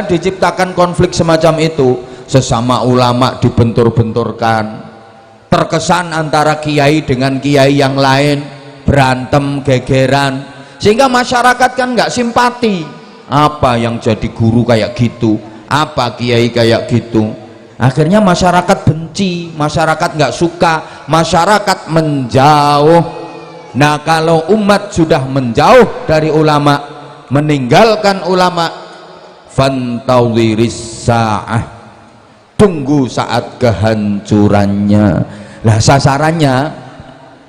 diciptakan konflik semacam itu, sesama ulama dibentur-benturkan, terkesan antara kiai dengan kiai yang lain berantem gegeran, sehingga masyarakat kan nggak simpati. Apa yang jadi guru kayak gitu, apa kiai kayak gitu, akhirnya masyarakat benci, masyarakat nggak suka, masyarakat menjauh. Nah kalau umat sudah menjauh dari ulama, meninggalkan ulama, fantadhiris sa'ah, tunggu saat kehancurannya. Lah sasarannya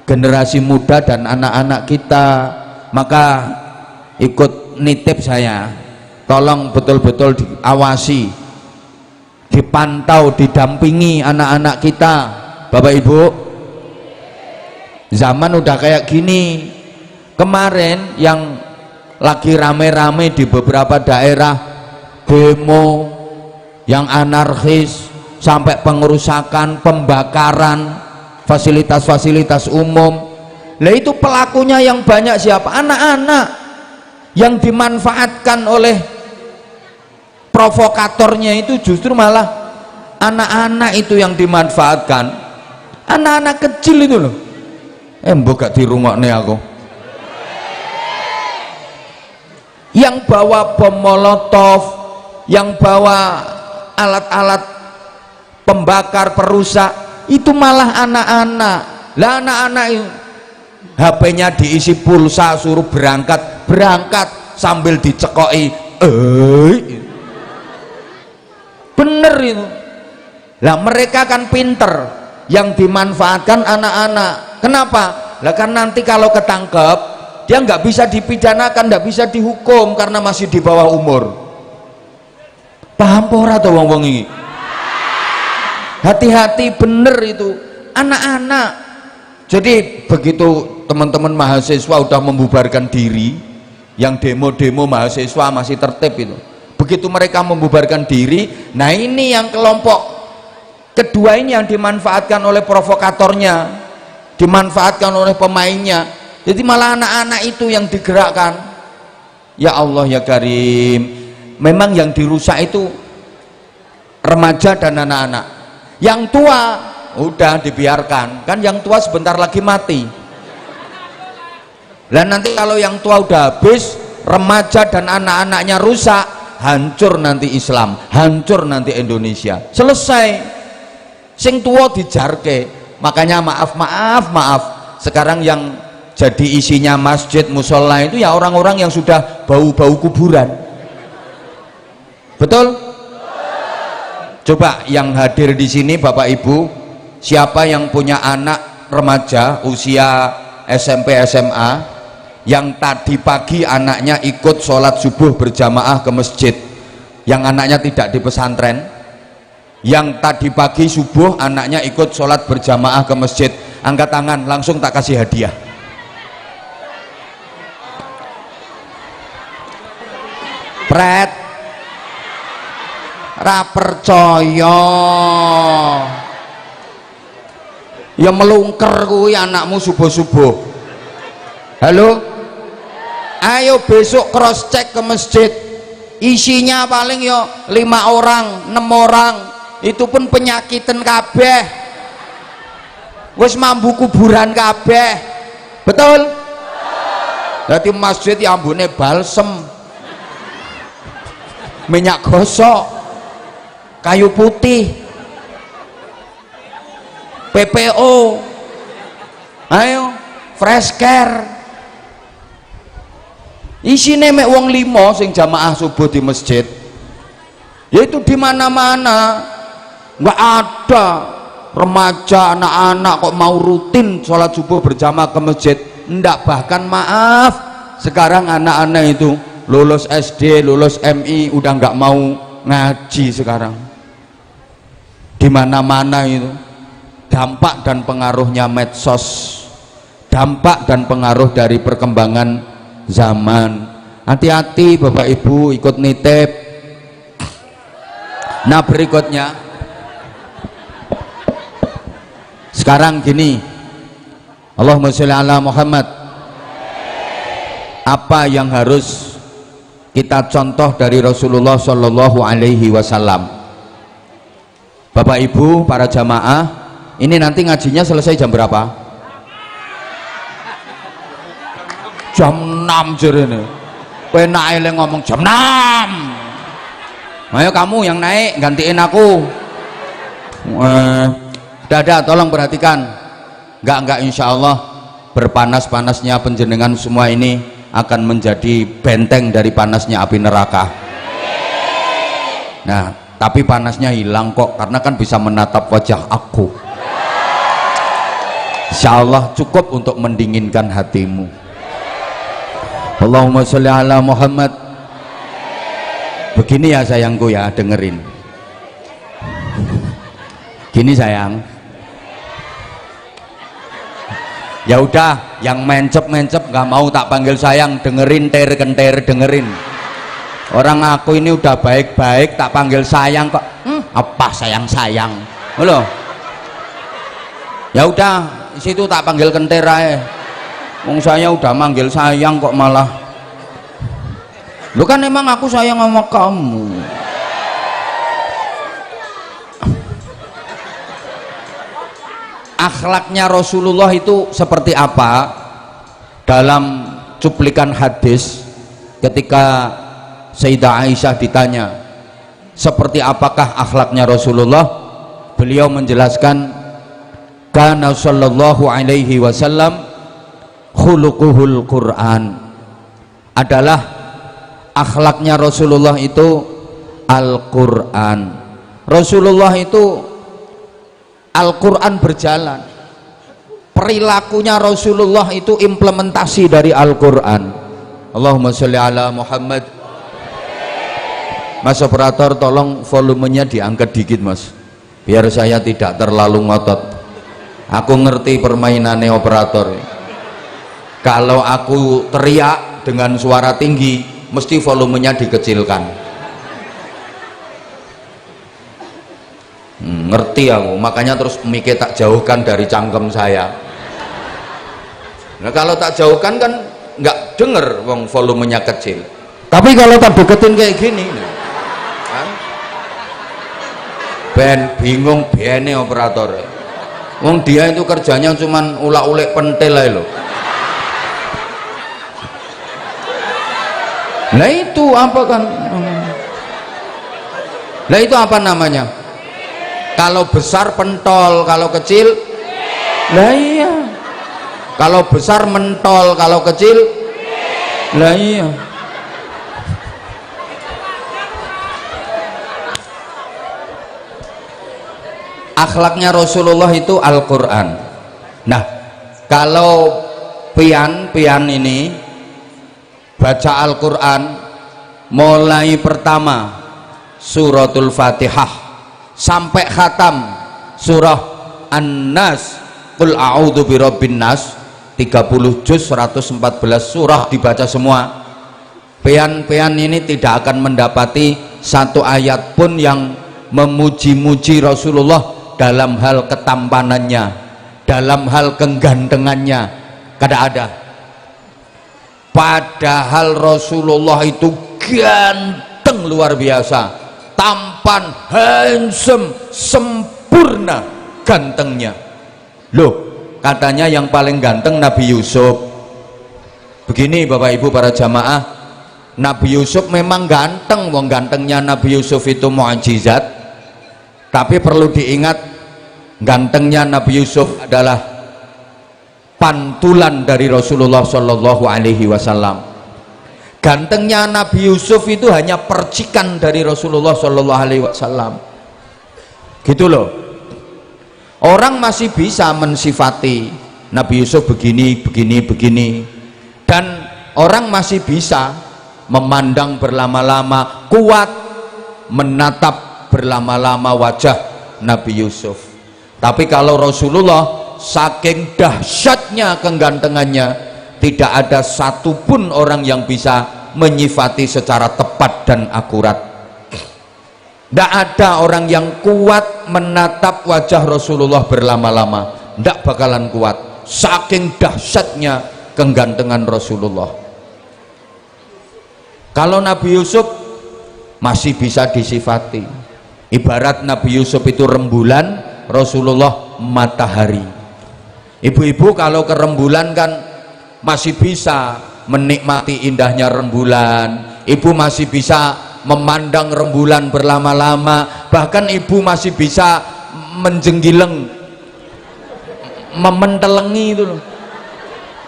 generasi muda dan anak-anak kita. Maka ikut nitip saya, tolong betul-betul diawasi, dipantau, didampingi anak-anak kita. Bapak Ibu, zaman udah kayak gini. Kemarin yang lagi rame-rame di beberapa daerah, demo yang anarkis sampai pengerusakan, pembakaran fasilitas-fasilitas umum. Lah itu pelakunya yang banyak siapa? Anak-anak yang dimanfaatkan oleh provokatornya. Itu justru malah anak-anak itu yang dimanfaatkan, anak-anak kecil itu loh. Mbok gak dirungokne aku. Yang bawa bom molotov, yang bawa alat-alat pembakar, perusak, itu malah anak-anak. Lah anak-anak itu HP-nya diisi pulsa, suruh berangkat sambil dicekoki. Bener itu. Lah mereka kan pinter, yang dimanfaatkan anak-anak. Kenapa? Lah kan nanti kalau ketangkep, dia nggak bisa dipidanakan, nggak bisa dihukum karena masih di bawah umur. Paham ora tuh wong-wong ini? Hati-hati, bener itu anak-anak. Jadi begitu teman-teman mahasiswa udah membubarkan diri, yang demo-demo mahasiswa masih tertib itu, begitu mereka membubarkan diri, nah ini yang kelompok kedua ini yang dimanfaatkan oleh provokatornya, dimanfaatkan oleh pemainnya. Jadi malah anak-anak itu yang digerakkan. Ya Allah ya Karim, memang yang dirusak itu remaja dan anak-anak. Yang tua udah dibiarkan, kan yang tua sebentar lagi mati. Dan nanti kalau yang tua udah habis, remaja dan anak-anaknya rusak, hancur nanti Islam, hancur nanti Indonesia, selesai. Sing tua dijarke. Makanya maaf, sekarang yang jadi isinya masjid, musola itu ya orang-orang yang sudah bau-bau kuburan. Betul? Coba yang hadir di sini Bapak Ibu, siapa yang punya anak remaja usia SMP SMA yang tadi pagi anaknya ikut sholat subuh berjamaah ke masjid, yang anaknya tidak di pesantren, yang tadi pagi subuh anaknya ikut sholat berjamaah ke masjid, angkat tangan, langsung tak kasih hadiah. Pret, ra percaya ya melungker kuwi anakmu subuh-subuh. Halo, ayo besok cross check ke masjid, isinya paling yo 5 orang 6 orang, itu pun penyakitan kabeh, wis mambu kuburan kabeh. Betul? Jadi masjid ya ambune balsem, minyak gosok, kayu putih, PPO, ayo fresh care. Isine mek wong 5 sing jamaah subuh di masjid. Yaitu di mana-mana nggak ada remaja, anak-anak kok mau rutin sholat subuh berjamaah ke masjid. Ndak, bahkan maaf, sekarang anak-anak itu lulus SD, lulus MI udah nggak mau ngaji sekarang. Di mana-mana itu dampak dan pengaruhnya medsos, dampak dan pengaruh dari perkembangan zaman. Hati-hati Bapak Ibu, ikut nitip. Nah berikutnya sekarang gini, Allahumma sholli ala Muhammad, apa yang harus kita contoh dari Rasulullah Shallallahu Alaihi Wasallam? Bapak Ibu para jamaah, ini nanti ngajinya selesai jam berapa? Jam 6 jerene. Kowe naik ngomong jam 6. Ayo kamu yang naik gantiin aku. Dadah, tolong perhatikan. Enggak insya Allah berpanas-panasnya panjenengan semua ini akan menjadi benteng dari panasnya api neraka. Nah, tapi panasnya hilang kok, karena kan bisa menatap wajah aku. Insya Allah cukup untuk mendinginkan hatimu. Allahumma sholli ala Muhammad. Begini ya sayangku ya, dengerin. Gini sayang. Ya udah, yang mencep-mencep nggak mau tak panggil sayang, dengerin ter-kenter, dengerin. Orang aku ini udah baik-baik tak panggil sayang kok. Apa sayang-sayang? Loh. Ya udah, situ tak panggil kenter aja. Wong saya udah manggil sayang kok malah. Lu kan emang aku sayang sama kamu. Akhlaknya Rasulullah itu seperti apa? Dalam cuplikan hadis ketika Sayyidah Aisyah ditanya seperti apakah akhlaknya Rasulullah, beliau menjelaskan kana sallallahu alaihi wasallam khuluquhul Quran, adalah akhlaknya Rasulullah itu Al-Quran. Rasulullah itu Al-Quran berjalan, perilakunya Rasulullah itu implementasi dari Al-Quran. Allahumma sholli ala Muhammad. Mas operator, tolong volumenya diangkat dikit mas, biar saya tidak terlalu ngotot. Aku ngerti permainannya operator. Kalau aku teriak dengan suara tinggi, mesti volumenya dikecilkan. Ngerti aku, makanya terus mikir tak jauhkan dari cangkem saya. Nah kalau tak jauhkan kan nggak denger, wong volumenya kecil. Tapi kalau tak deketin kayak gini, kan? Ben bingung bene operator. Wong dia itu kerjanya cuman ulak-ulik pentil aja loh. Nah itu apa kan? Nah itu apa namanya? Kalau besar pentol, kalau kecil, lah iya. Kalau besar mentol, kalau kecil, lah iya. Akhlaknya Rasulullah itu Al-Quran. Nah, kalau pian ini baca Al-Quran mulai pertama suratul Fatihah sampai khatam surah An-Nas, Qul a'udzu birabbin nas, 30 juz 114 surah dibaca semua. Pian ini tidak akan mendapati satu ayat pun yang memuji-muji Rasulullah dalam hal ketampanannya, dalam hal kegantengannya, kada ada. Padahal Rasulullah itu ganteng luar biasa, tampan, handsome, sempurna gantengnya. Loh, katanya yang paling ganteng Nabi Yusuf. Begini Bapak Ibu para jamaah, Nabi Yusuf memang ganteng, wong gantengnya Nabi Yusuf itu mukjizat. Tapi perlu diingat, gantengnya Nabi Yusuf adalah pantulan dari Rasulullah Shallallahu Alaihi Wasallam. Gantengnya Nabi Yusuf itu hanya percikan dari Rasulullah Shallallahu Alaihi Wasallam. Gitu loh. Orang masih bisa mensifati Nabi Yusuf begini, dan orang masih bisa memandang berlama-lama, kuat menatap berlama-lama wajah Nabi Yusuf. Tapi kalau Rasulullah, saking dahsyatnya kegantengannya, tidak ada satupun orang yang bisa menyifati secara tepat dan akurat. Tidak ada orang yang kuat menatap wajah Rasulullah berlama-lama, tidak bakalan kuat, saking dahsyatnya kegantengan Rasulullah. Kalau Nabi Yusuf masih bisa disifati, ibarat Nabi Yusuf itu rembulan, Rasulullah matahari. Ibu-ibu kalau ke rembulan kan masih bisa menikmati indahnya rembulan, ibu masih bisa memandang rembulan berlama-lama, bahkan ibu masih bisa menjenggileng, mementelengi itu loh.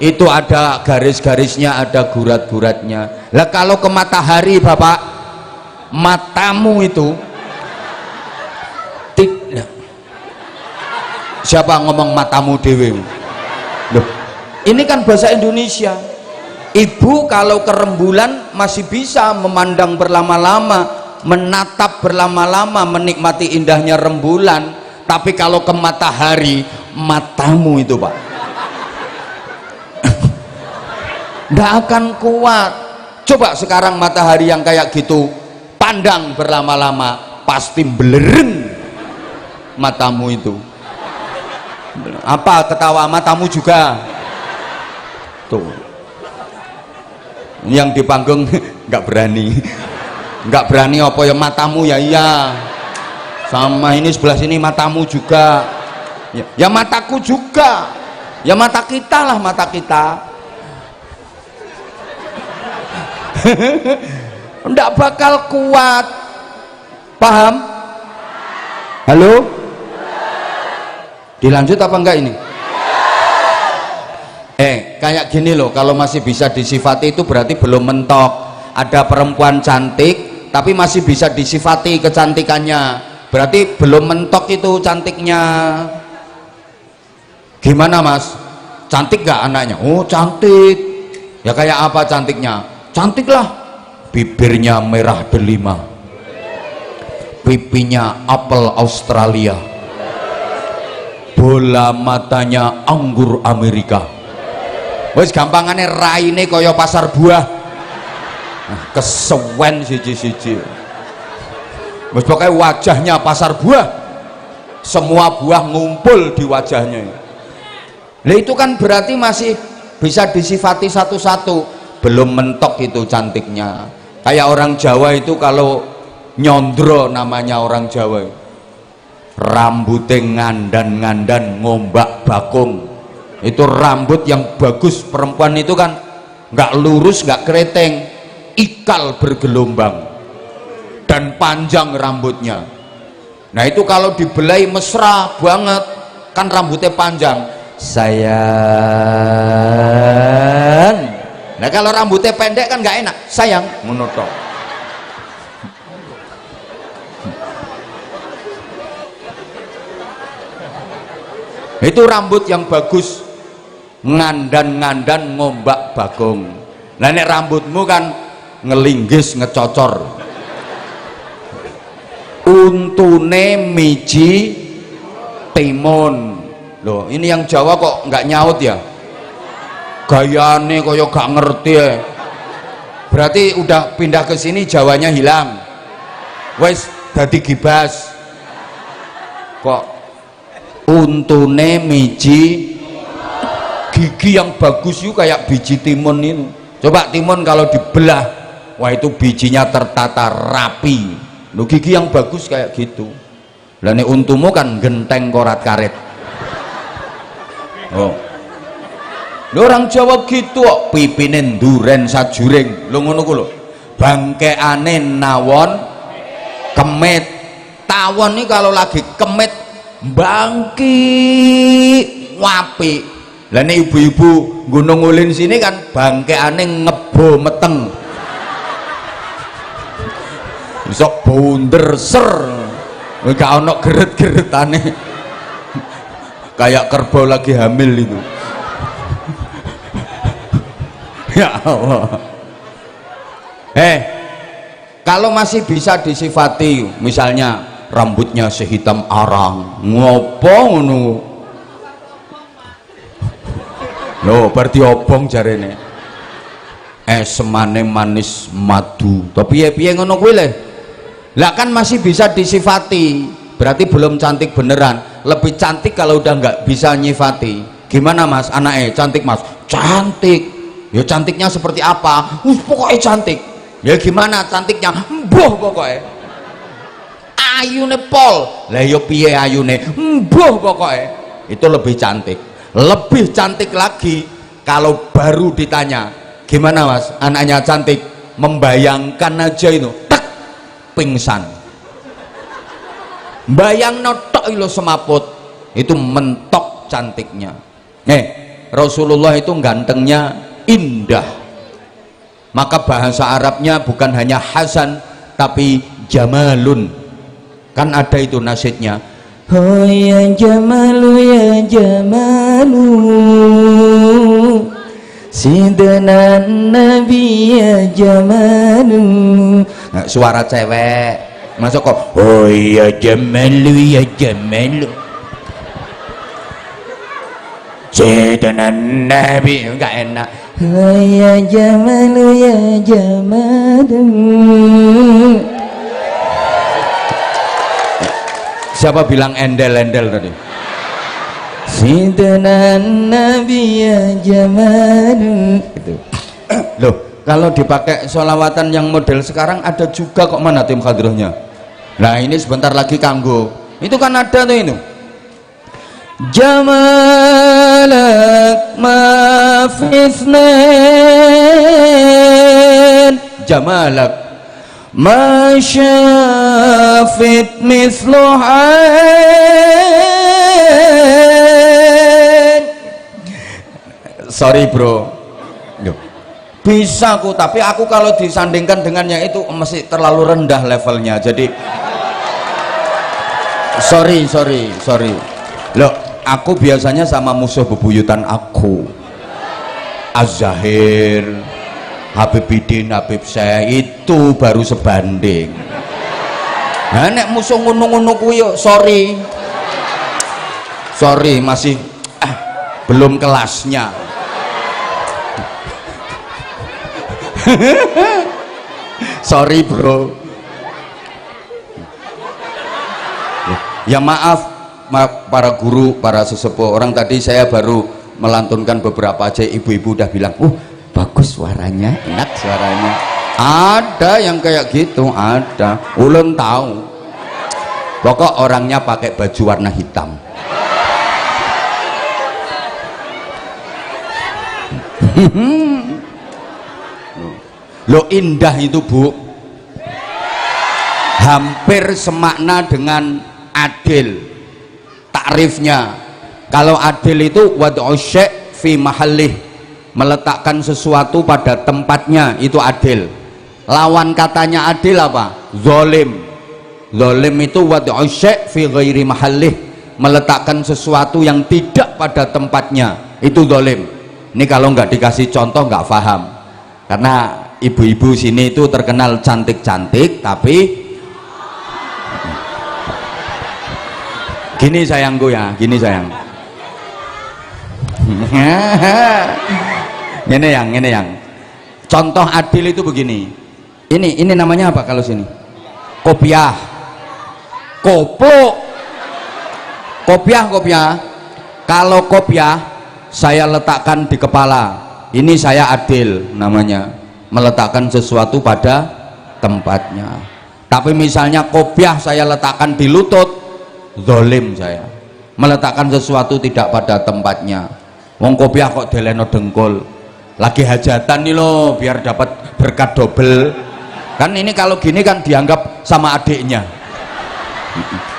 Itu ada garis-garisnya, ada gurat-guratnya. Lah kalau ke matahari Bapak, matamu itu tidak. Siapa ngomong matamu dewe? Loh, ini kan bahasa Indonesia. Ibu kalau ke rembulan masih bisa memandang berlama-lama, menatap berlama-lama, menikmati indahnya rembulan. Tapi kalau ke matahari, matamu itu Pak, nggak akan kuat. Coba sekarang matahari yang kayak gitu pandang berlama-lama, pasti belereng matamu itu. Apa ketawa matamu juga tuh, yang di panggung nggak berani apa ya, matamu ya iya, sama ini sebelah sini matamu juga ya mataku juga ya, mata kita lah, mata kita. Nggak bakal kuat, paham? Halo, dilanjut apa enggak ini? Kayak gini loh, kalau masih bisa disifati itu berarti belum mentok. Ada perempuan cantik tapi masih bisa disifati kecantikannya, berarti belum mentok itu cantiknya. Gimana Mas, cantik gak anaknya? Oh cantik. Ya kayak apa cantiknya? Cantik lah, bibirnya merah delima, pipinya apel Australia, bola matanya anggur Amerika. Wes gampangane raine kaya pasar buah. Kesewen siji-siji. Wes pokoke wajahnya pasar buah. Semua buah ngumpul di wajahnya. Nah itu kan berarti masih bisa disifati satu-satu. Belum mentok itu cantiknya. Kayak orang Jawa itu kalau nyondro, namanya orang Jawa, rambutnya ngandan-ngandan ngombak bakung. Itu rambut yang bagus. Perempuan itu kan nggak lurus, nggak keriting, ikal bergelombang dan panjang rambutnya. Nah itu kalau dibelai mesra banget, kan rambutnya panjang, sayang. Nah kalau rambutnya pendek kan nggak enak, sayang, menutup. Itu rambut yang bagus, ngandan-ngandan ngombak bagong. Nah nek rambutmu kan ngelinggis ngecocor, untune miji timun. Loh ini yang Jawa kok nggak nyaut ya, gayane kaya gak ngerti ya. Berarti udah pindah ke sini Jawanya hilang, wes dadi gibas. Kok untune miji, gigi yang bagus itu kayak biji timun ini. Coba timun kalau dibelah, wah itu bijinya tertata rapi. Loh gigi yang bagus kayak gitu. Lah nek untumu kan genteng korat karet. Oh, orang Jawa gitu kok, pipine nduren sajuring. Lho ngono ku lho, bangkeane nawon kemit. Tawon ini kalau lagi kemit bangki wapi. Lah nek ibu-ibu gunung ulin sini kan bangkeane ngebo meteng, sok bunder ser, gak ono geret-geretane, kayak kerbau lagi hamil itu. Ya Allah. Kalau masih bisa disifati, misalnya rambutnya sehitam arang, ngopo ngono? Loh, berarti obong jarene. Semane manis madu. Tapi piye ngono kuwi le? Lah kan masih bisa disifati, berarti belum cantik beneran. Lebih cantik kalau udah nggak bisa nyifati. Gimana Mas? Anaknya cantik Mas? Cantik. Ya cantiknya seperti apa? Pokoknya cantik. Ya gimana cantiknya? Mbuh pokoknya. Ayune pol. Lah ya piye ayune? Mbuh pokoknya. Itu lebih cantik. Lebih cantik lagi kalau baru ditanya, gimana Mas? Anaknya cantik. Membayangkan aja itu, tek, pingsan. Bayang notok ilo semaput. Itu mentok cantiknya. Rasulullah itu gantengnya indah, maka bahasa Arabnya bukan hanya hasan tapi jamalun. Kan ada itu nasidnya, oh ya jamalu ya jamalu sidana nabi ya jamalu. Nah, suara cewek masuk kok, oh ya jamalu ya jamalu sidana nabi, enggak enak. Oh ya jamalu ya jamalu. Siapa bilang endel-endel tadi? Sidana nabi ya jamalu. Gitu. Loh, kalau dipakai sholawatan yang model sekarang ada juga kok, mana tim khadrohnya? Nah ini sebentar lagi kanggo. Itu kan ada tuh itu. Jamalak ma fithnain. Jamalak ma syafit misluhain. Sorry bro, bisa aku, tapi aku kalau disandingkan dengan yang itu masih terlalu rendah levelnya, jadi sorry loh. Aku biasanya sama musuh bebuyutan aku, Az-Zahir, Habib Bidin, Habib Syekh, itu baru sebanding. Nah nek musuh ngono-ngono kuwi yo sorry masih belum kelasnya. Sorry bro, ya maaf para guru, para sesepuh. Orang tadi saya baru melantunkan beberapa aja, ibu-ibu udah bilang, bagus suaranya, enak suaranya. Ada yang kayak gitu, ada. Ulun tahu. Pokok orangnya pakai baju warna hitam. Lo indah itu bu, hampir semakna dengan adil. Takrifnya, kalau adil itu wad'u syai' fi mahallih, meletakkan sesuatu pada tempatnya, itu adil. Lawan katanya adil apa? Zolim. Zolim itu wad'u syai' fi ghairi mahallih, meletakkan sesuatu yang tidak pada tempatnya, itu zolim. Ini kalau nggak dikasih contoh nggak paham, karena ibu-ibu sini itu terkenal cantik-cantik, tapi gini sayangku ya, gini sayang. Ini yang. Contoh adil itu begini. Ini namanya apa kalau sini? Kopiah. Koplok. Kopiah. Kalau kopiah saya letakkan di kepala. Ini saya adil namanya. Meletakkan sesuatu pada tempatnya. Tapi misalnya kopiah saya letakkan di lutut, zolim saya, meletakkan sesuatu tidak pada tempatnya. Wong kopiah kok deleno dengkul, lagi hajatan nih loh, biar dapat berkat double. Kan ini kalau gini kan dianggap sama adiknya.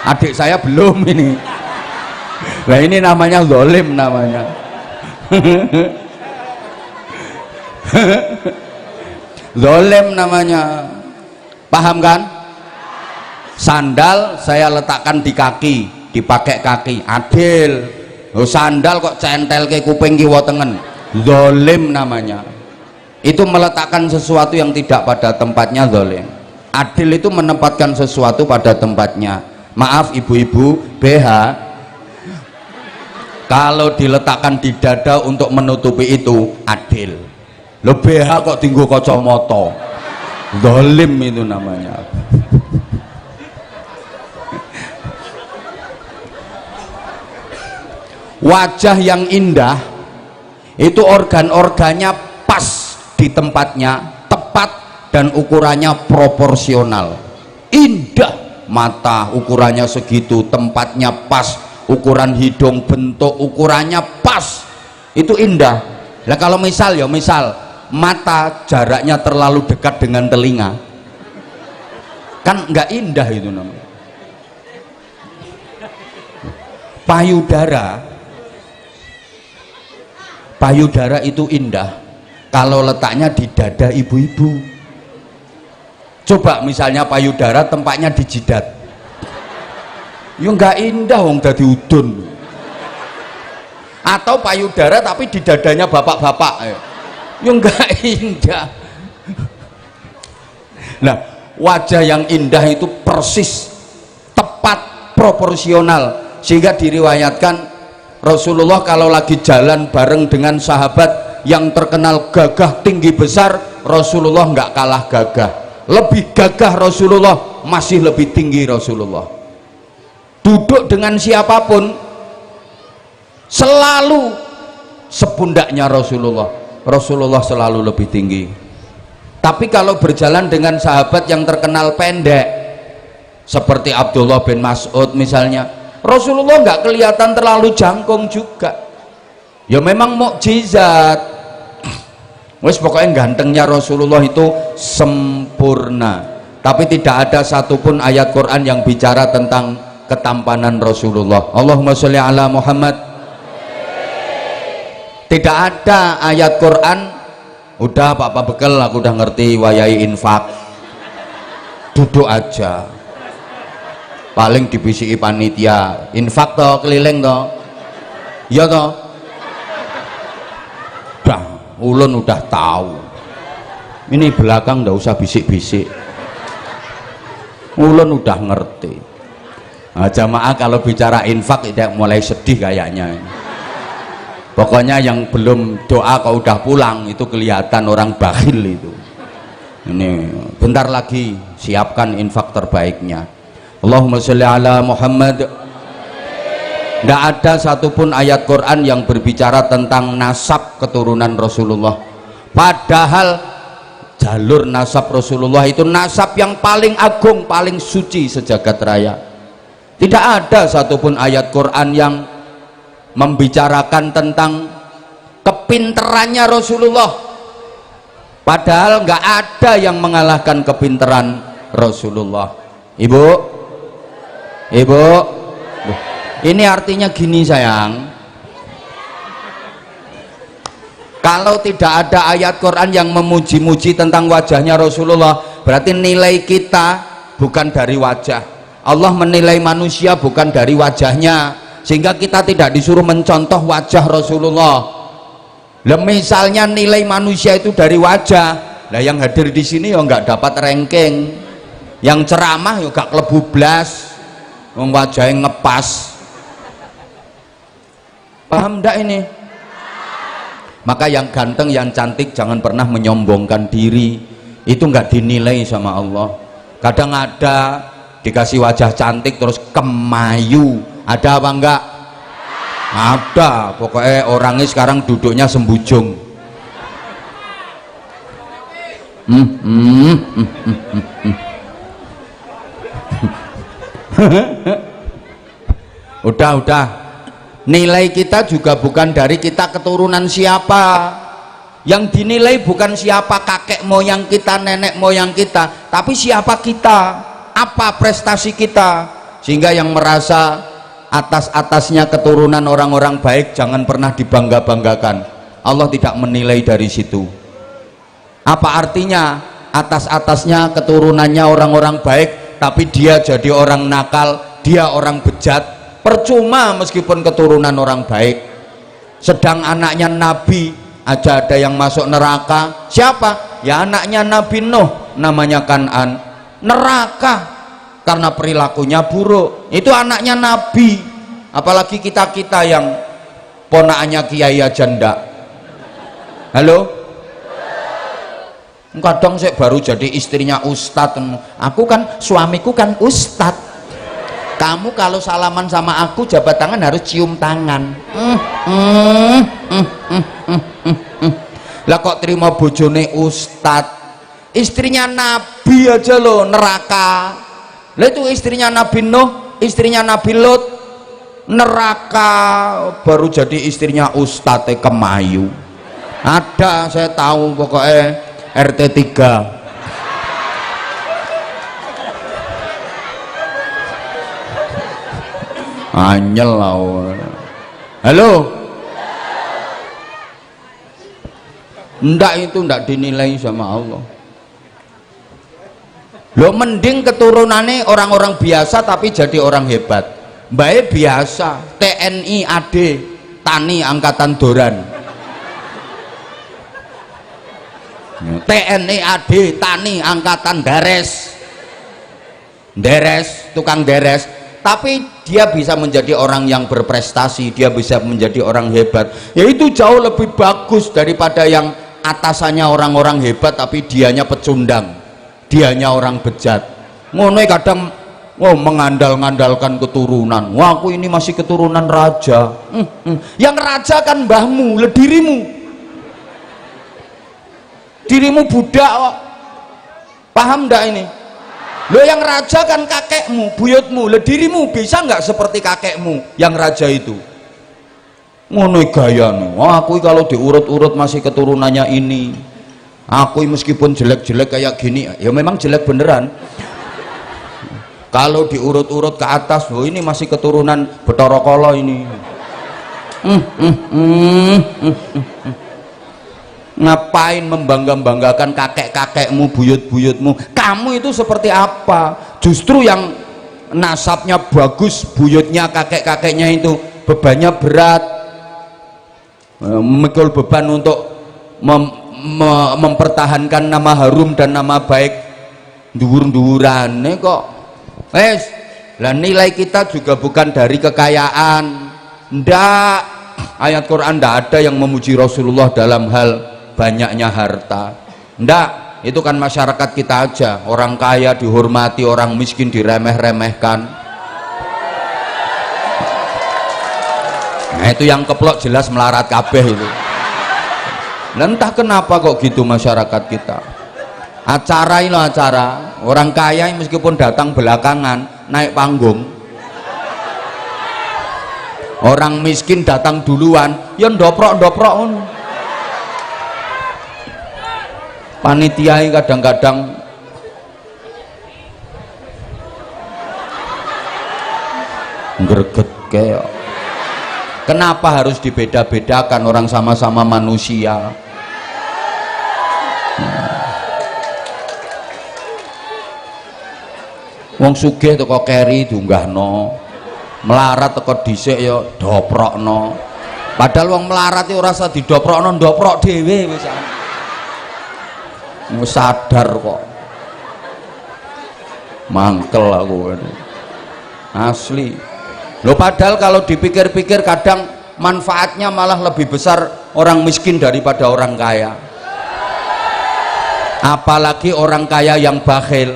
Adik saya belum ini. Nah ini namanya zolim namanya. Zolim namanya. Paham kan? Sandal saya letakkan di kaki, dipakai kaki, adil. Sandal kok centel ke kuping kiwa tengen, zolim namanya. Itu meletakkan sesuatu yang tidak pada tempatnya, zolim. Adil itu menempatkan sesuatu pada tempatnya. Maaf ibu-ibu, BH kalau diletakkan di dada untuk menutupi itu adil. Lo BH kok tinggu kacamata, zolim itu namanya. Wajah yang indah itu organ-organnya pas di tempatnya, tepat, dan ukurannya proporsional. Indah, mata ukurannya segitu, tempatnya pas, ukuran hidung, bentuk ukurannya pas, itu indah. Nah kalau misal mata jaraknya terlalu dekat dengan telinga, kan nggak indah itu namanya. Payudara itu indah kalau letaknya di dada ibu-ibu. Coba misalnya payudara tempatnya di jidat, ya nggak indah wong dadi udun. Atau payudara tapi di dadanya bapak-bapak, ya nggak indah. Nah, wajah yang indah itu persis, tepat, proporsional, sehingga diriwayatkan Rasulullah kalau lagi jalan bareng dengan sahabat yang terkenal gagah tinggi besar, Rasulullah nggak kalah gagah, lebih gagah Rasulullah, masih lebih tinggi Rasulullah. Duduk dengan siapapun selalu sepundaknya Rasulullah, Rasulullah selalu lebih tinggi. Tapi kalau berjalan dengan sahabat yang terkenal pendek seperti Abdullah bin Mas'ud misalnya, Rasulullah nggak kelihatan terlalu jangkung juga. Ya memang mukjizat. Wes pokoknya gantengnya Rasulullah itu sempurna. Tapi tidak ada satupun ayat Quran yang bicara tentang ketampanan Rasulullah. Allahumma sholli ala Muhammad. Tidak ada ayat Quran. Udah Pak Bekel, aku udah ngerti wayai infak, duduk aja, paling dibisiki panitia infak toh, keliling toh, iya toh, udah ulun udah tahu, ini belakang ndak usah bisik-bisik, ulun udah ngerti. Nah, jamaah kalau bicara infak tidak mulai sedih kayaknya. Pokoknya yang belum doa kau udah pulang itu kelihatan orang bakhil itu. Ini bentar lagi siapkan infak terbaiknya. Allahumma sholli ala Muhammad. Tidak ada satupun ayat Quran yang berbicara tentang nasab keturunan Rasulullah. Padahal jalur nasab Rasulullah itu nasab yang paling agung, paling suci sejagat raya. Tidak ada satupun ayat Quran yang membicarakan tentang kepinterannya Rasulullah, padahal nggak ada yang mengalahkan kepinteran Rasulullah. Ibu, ini artinya gini sayang, kalau tidak ada ayat Quran yang memuji-muji tentang wajahnya Rasulullah, berarti nilai kita bukan dari wajah. Allah menilai manusia bukan dari wajahnya, sehingga kita tidak disuruh mencontoh wajah Rasulullah. Lah misalnya nilai manusia itu dari wajah, lah yang hadir di sini ya nggak dapat ranking, yang ceramah ya gak klebu blas, wong wajahnya ngepas. Paham ndak ini? Maka yang ganteng, yang cantik jangan pernah menyombongkan diri, itu nggak dinilai sama Allah. Kadang ada dikasih wajah cantik terus kemayu, ada apa enggak? Ada. Pokoknya orangnya sekarang duduknya sembujung. Udah. Nilai kita juga bukan dari kita keturunan siapa. Yang dinilai bukan siapa kakek moyang kita, nenek moyang kita, tapi siapa kita, apa prestasi kita. Sehingga yang merasa atas-atasnya keturunan orang-orang baik jangan pernah dibangga-banggakan. Allah tidak menilai dari situ. Apa artinya atas-atasnya keturunannya orang-orang baik tapi dia jadi orang nakal, dia orang bejat? Percuma meskipun keturunan orang baik. Sedang anaknya Nabi aja ada yang masuk neraka. Siapa? Ya anaknya Nabi Nuh, namanya Kan'an. Neraka karena perilakunya buruk. Itu anaknya Nabi. Apalagi kita-kita yang ponakannya kiai aja ndak. Halo? Kadang saya baru jadi istrinya ustadz. Aku kan, suamiku kan ustadz. Kamu kalau salaman sama aku jabat tangan harus cium tangan. Lah kok terima bojone ustadz, istrinya Nabi aja loh neraka. Lah itu istrinya Nabi Nuh, istrinya Nabi Lut, neraka, baru jadi istrinya ustadz kemayu. Ada, saya tahu, pokoknya RT 3. Anyel lah. Halo. itu ndak dinilai sama Allah. Lo mending keturunannya orang-orang biasa tapi jadi orang hebat. Baik biasa, TNI AD, Tani Angkatan Doran. TNI AD, Tani Angkatan Dares. Tukang deres. Tapi dia bisa menjadi orang yang berprestasi, dia bisa menjadi orang hebat. Ya itu jauh lebih bagus daripada yang atasannya orang-orang hebat tapi dianya pecundang, dianya orang bejat. Ngono kadang mengandalkan keturunan. Wah, aku ini masih keturunan raja. Yang raja kan mbahmu, dirimu budak kok. Paham ndak ini? Lo yang raja kan kakekmu, buyutmu. Dirimu bisa nggak seperti kakekmu yang raja itu? Ngono gayane. Wah, aku kalau diurut-urut masih keturunannya ini. Aku meskipun jelek-jelek kayak gini, ya memang jelek beneran. Kalau diurut-urut ke atas, oh ini masih keturunan Bathara Kala ini. Ngapain membangga-banggakan kakek-kakekmu, buyut-buyutmu? Kamu itu seperti apa? Justru yang nasabnya bagus, buyutnya, kakek-kakeknya itu bebannya berat, memikul beban untuk mempertahankan nama harum dan nama baik dhuwur-dhuwurane kok. Lah nilai kita juga bukan dari kekayaan. Ndak, ayat Quran ndak ada yang memuji Rasulullah dalam hal banyaknya harta. Ndak, itu kan masyarakat kita aja. Orang kaya dihormati, orang miskin diremeh-remehkan. Nah itu yang keplok jelas melarat kabeh itu. Nah, entah kenapa kok gitu masyarakat kita. Acara ini acara, orang kaya meskipun datang belakangan naik panggung, orang miskin datang duluan ya ndoprok-ndoprok. Panitia kadang-kadang greget kayak. Kenapa harus dibeda-bedakan? Orang sama-sama manusia. Wong sugih teko keri diunggahno, melarat teko dhisik ya doprokno. Padahal wong melarat itu ora usah didoprokno, ndoprok dhewe wis. Sadar kok. Mangkel aku ini. Asli. Loh padahal kalau dipikir-pikir kadang manfaatnya malah lebih besar orang miskin daripada orang kaya. Apalagi orang kaya yang bakhil,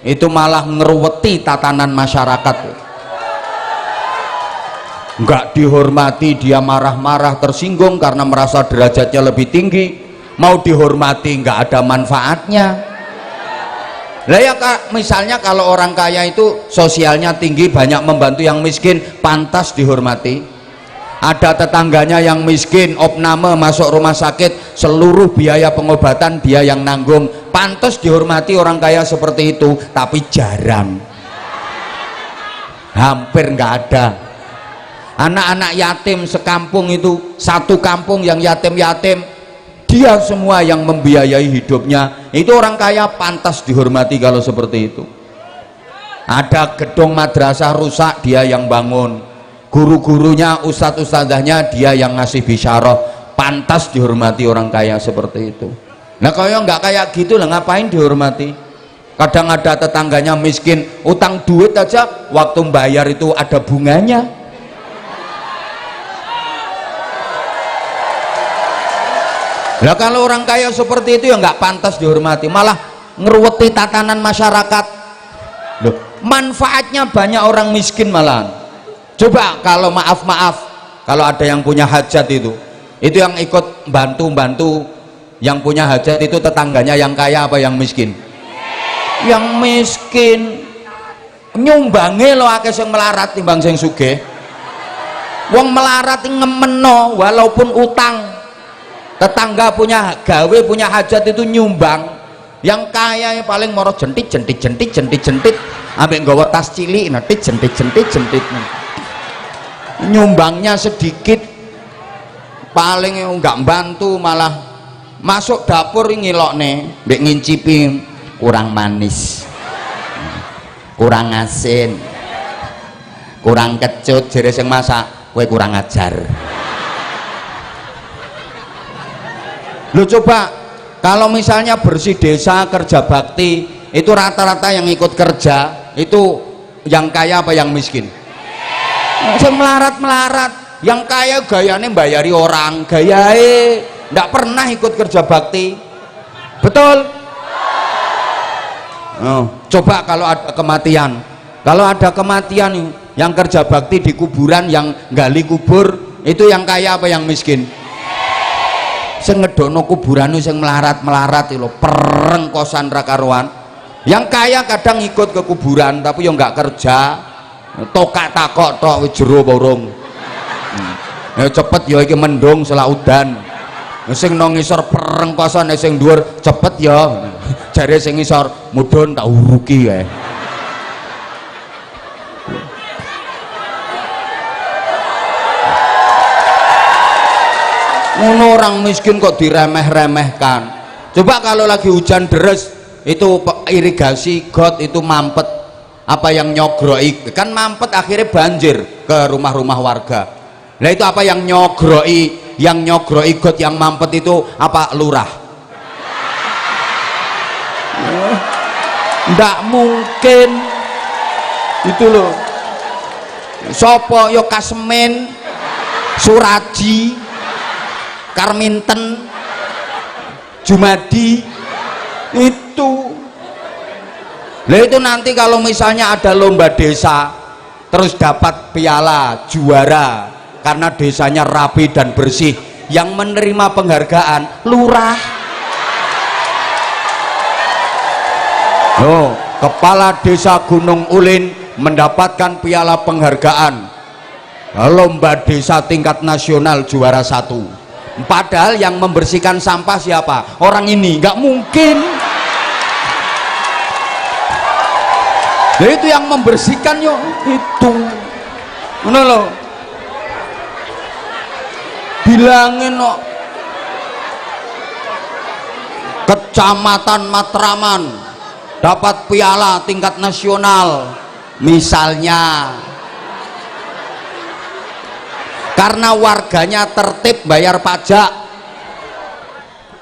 itu malah ngeruweti tatanan masyarakat. Enggak dihormati, dia marah-marah, tersinggung karena merasa derajatnya lebih tinggi. Mau dihormati enggak ada manfaatnya. Lah ya misalnya kalau orang kaya itu sosialnya tinggi, banyak membantu yang miskin, pantas dihormati. Ada tetangganya yang miskin, opname masuk rumah sakit, seluruh biaya pengobatan dia yang nanggung, pantas dihormati orang kaya seperti itu. Tapi jarang, hampir nggak ada. Anak-anak yatim sekampung itu, satu kampung yang yatim-yatim, dia semua yang membiayai hidupnya. Itu orang kaya pantas dihormati kalau seperti itu. Ada gedung madrasah rusak, dia yang bangun. Guru-gurunya, ustadz-ustadzahnya dia yang ngasih bisyarah, pantas dihormati orang kaya seperti itu. Nah kalau nggak kayak gitu lah ngapain dihormati? Kadang ada tetangganya miskin, utang duit aja waktu bayar itu ada bunganya. Lah kalau orang kaya seperti itu ya nggak pantas dihormati, malah ngeruweti tatanan masyarakat. Loh, manfaatnya banyak orang miskin malahan. Coba kalau maaf kalau ada yang punya hajat itu yang ikut bantu yang punya hajat itu tetangganya yang kaya apa yang miskin? Yang miskin. Nyumbange lo akeh sing melarat timbang sing sugih. Wong melarat ngemeno walaupun utang. Tetangga punya gawe, punya hajat itu nyumbang. Yang kaya paling moro jentit ambek nggawa tas cilik nanti jentit nyumbangnya sedikit, paling enggak bantu, malah masuk dapur ngilokne mbek ngincipi kurang manis, kurang asin, kurang kecut, jere sing masak kowe kurang ajar. Lo coba kalau misalnya bersih desa, kerja bakti, itu rata-rata yang ikut kerja itu yang kaya apa yang miskin? Yang melarat-melarat, yang kaya gayane bayari orang, gayae ndak pernah ikut kerja bakti. Betul? Oh, coba kalau ada kematian, yang kerja bakti di kuburan, yang gali kubur, itu yang kaya apa yang miskin? Sing ngedono kuburan sing melarat-melarat itu perengkosan ra karuan. Yang kaya kadang ikut ke kuburan tapi yo nggak kerja, tokak takok tok wis jero borong. Ya cepet ya iki mendung selak udan. Sing nang ngisor perengkosan sing dhuwur cepet ya. Jare sing ngisor mudhun tak uruki kae. Ngono orang miskin kok diremeh-remehkan. Coba kalau lagi hujan deres itu irigasi got itu mampet, apa yang nyogroi kan mampet akhirnya banjir ke rumah-rumah warga. Nah itu apa yang nyogroi got yang mampet itu apa? Lurah. Ndak mungkin itu loh. Sopo yo Kasmen, Suraji, Karminten, Jumadi itu. Nah itu nanti kalau misalnya ada lomba desa terus dapat piala juara karena desanya rapi dan bersih, yang menerima penghargaan lurah. Oh, kepala desa Gunung Ulin mendapatkan piala penghargaan lomba desa tingkat nasional juara 1. Padahal yang membersihkan sampah siapa? Orang ini, nggak mungkin. Jadi itu yang membersihkan yo itu. Ngono lho. Bilangin no. Kecamatan Matraman dapat piala tingkat nasional misalnya karena warganya tertib bayar pajak.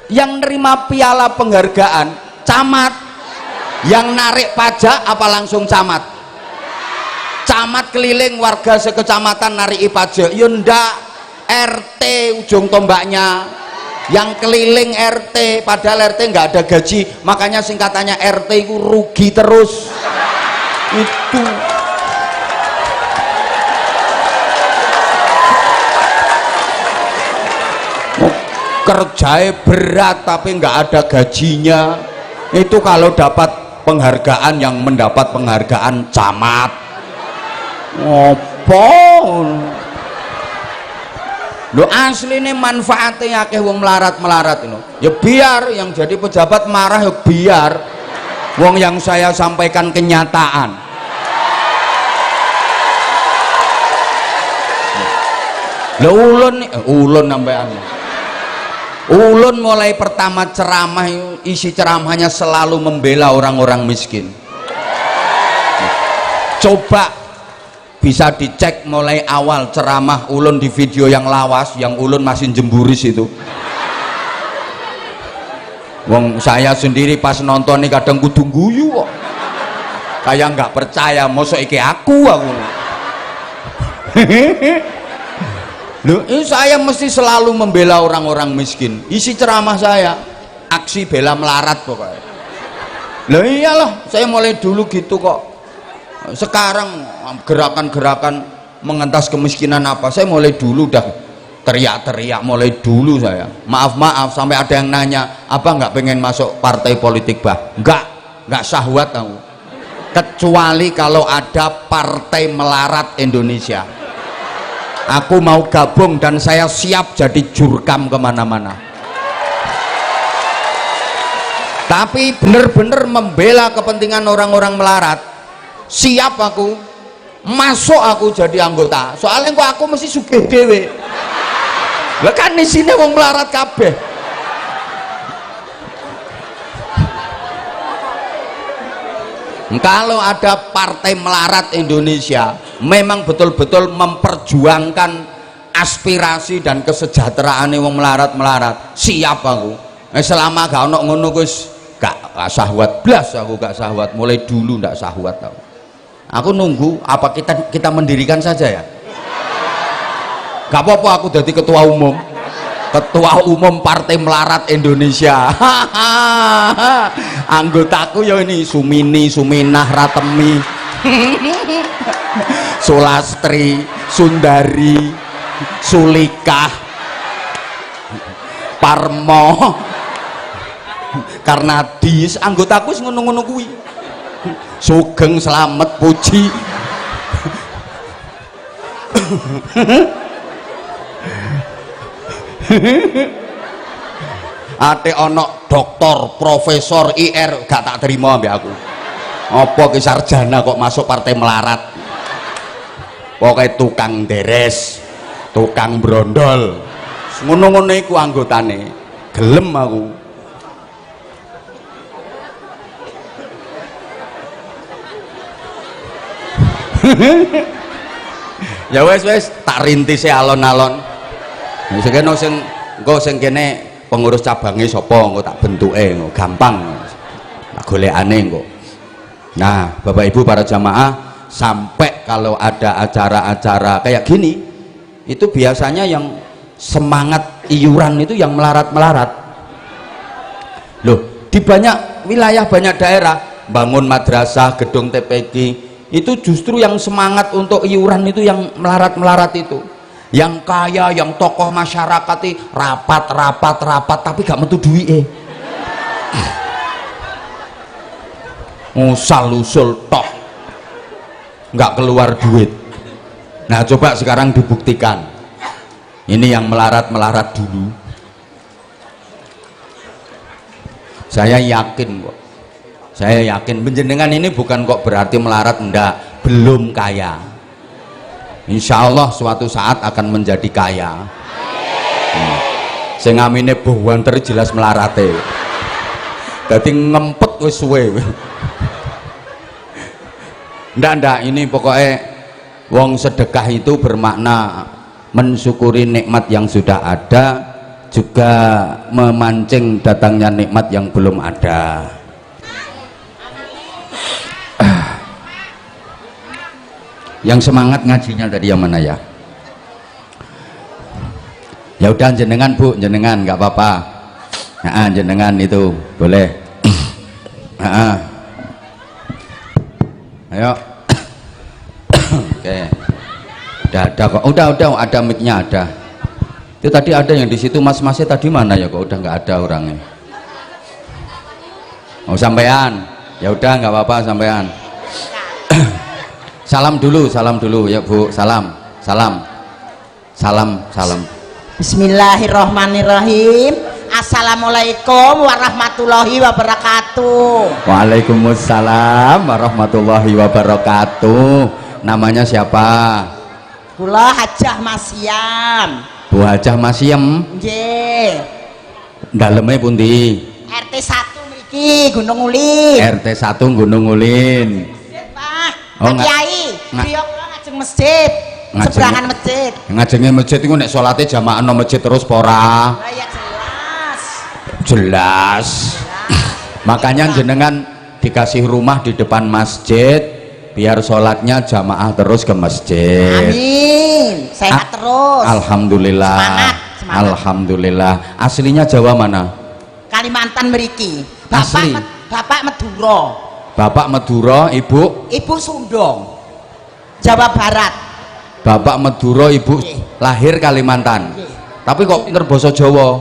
Yang nerima piala penghargaan camat, yang narik pajak apa langsung camat? Camat keliling warga sekecamatan narik pajak ya ndak, RT ujung tombaknya yang keliling RT, padahal RT nggak ada gaji, makanya singkatannya RT itu rugi terus. Itu kerjanya berat tapi nggak ada gajinya. Itu kalau dapat penghargaan, yang mendapat penghargaan camat. Opo lo asli ini manfaatnya akeh wong melarat itu ya, biar yang jadi pejabat marah ya biar wong yang saya sampaikan kenyataan. Lo ulun sampean. Ulun mulai pertama ceramah, isi ceramahnya selalu membela orang-orang miskin. Coba bisa dicek mulai awal ceramah ulun di video yang lawas, yang ulun masih jemburis itu. Wong saya sendiri pas nonton ini kadang kudu guyu kok. Kayak nggak percaya, mosok iki aku. Loh, ini saya mesti selalu membela orang-orang miskin. Isi ceramah saya aksi bela melarat pokoknya. Loh iyalah, saya mulai dulu gitu kok. Sekarang gerakan-gerakan mengentas kemiskinan apa, saya mulai dulu dah teriak-teriak mulai dulu saya. Maaf sampai ada yang nanya, apa nggak pengen masuk partai politik bah? Nggak syahwat aku. Kecuali kalau ada Partai Melarat Indonesia. Aku mau gabung dan saya siap jadi jurkam kemana-mana. Tapi bener-bener membela kepentingan orang-orang melarat, siap aku, masuk aku jadi anggota. Soalnya aku mesti sugih dhewe. Lah kan isine wong melarat kabeh. Kalau ada partai melarat Indonesia memang betul-betul memperjuangkan aspirasi dan kesejahteraan wong melarat, siap aku. Selama gak ono ngono wis gak syahwat blas, aku gak syahwat, mulai dulu ndak syahwat tau. Aku nunggu apa kita mendirikan saja ya. Gak apa-apa aku jadi ketua umum Partai Melarat Indonesia. Anggotaku ya ini Sumini, Suminah, Ratemi, Sulastri, Sundari, Sulikah, Parmo, Karnadis. Anggotaku ngono-ngono kuwi. Sugeng, Slamet, Puji. Ate ono doktor, profesor, IR gak tak terima ambek aku. Apa ki sarjana kok masuk partai melarat? Pokoknya tukang deres, tukang brondol. Ngono-ngono iku anggotane. Gelem aku. Ya wes tak rintise alon-alon. Sekene sing kene pengurus cabangnya sapa engko tak bentuke engko gampang. Tak golekane engko. Nah, Bapak Ibu para jamaah, sampai kalau ada acara-acara kayak gini itu biasanya yang semangat iuran itu yang melarat-melarat. Loh, di banyak wilayah, banyak daerah bangun madrasah, gedung TPQ itu justru yang semangat untuk iuran itu yang melarat-melarat itu. Yang kaya, yang tokoh masyarakat rapat tapi gak metu duit usal-usul tok nggak keluar duit. Nah coba sekarang dibuktikan ini yang melarat-melarat dulu. Saya yakin penjenengan ini bukan kok berarti melarat, enggak, belum kaya. Insya Allah suatu saat akan menjadi kaya. Sing ngamine buwanter jelas melarate. Dadi ngempet wis suwe. Ndak ini pokoknya wong sedekah itu bermakna mensyukuri nikmat yang sudah ada, juga memancing datangnya nikmat yang belum ada. Yang semangat ngajinya tadi yang mana ya? Ya udah jenengan Bu, jenengan nggak apa-apa. Nah, jenengan itu boleh. Ayo. Oke. Udah ada kok. Udah ada mic-nya ada. Itu tadi ada yang di situ mas-masnya tadi mana ya kok udah nggak ada orangnya. Oh sampean. Ya udah nggak apa-apa sampean. Salam dulu ya Bu, salam. Bismillahirrahmanirrahim. Assalamualaikum warahmatullahi wabarakatuh. Waalaikumsalam warahmatullahi wabarakatuh. Namanya siapa? Kula Hajah Masyam. Bu Hajah Masyam. Nggih. Daleme pundi? RT 1 mriki Gunung Ulin. RT 1 Gunung Ulin. Oh, Kiai, beliau ngajeng masjid, seberangan masjid. Ngajenge masjid itu nek salate jamaah nang masjid terus pora. Ya jelas. Makanya jenengan dikasih rumah di depan masjid biar sholatnya jamaah terus ke masjid. Amin. Sehat terus. Alhamdulillah. Semangat. Alhamdulillah. Aslinya Jawa mana? Kalimantan mriki. Asli. Bapak Madura. Bapak Madura, Ibu Sundong, Jawa Barat. Bapak Madura, Ibu lahir Kalimantan. Tapi kok pinter basa Jawa?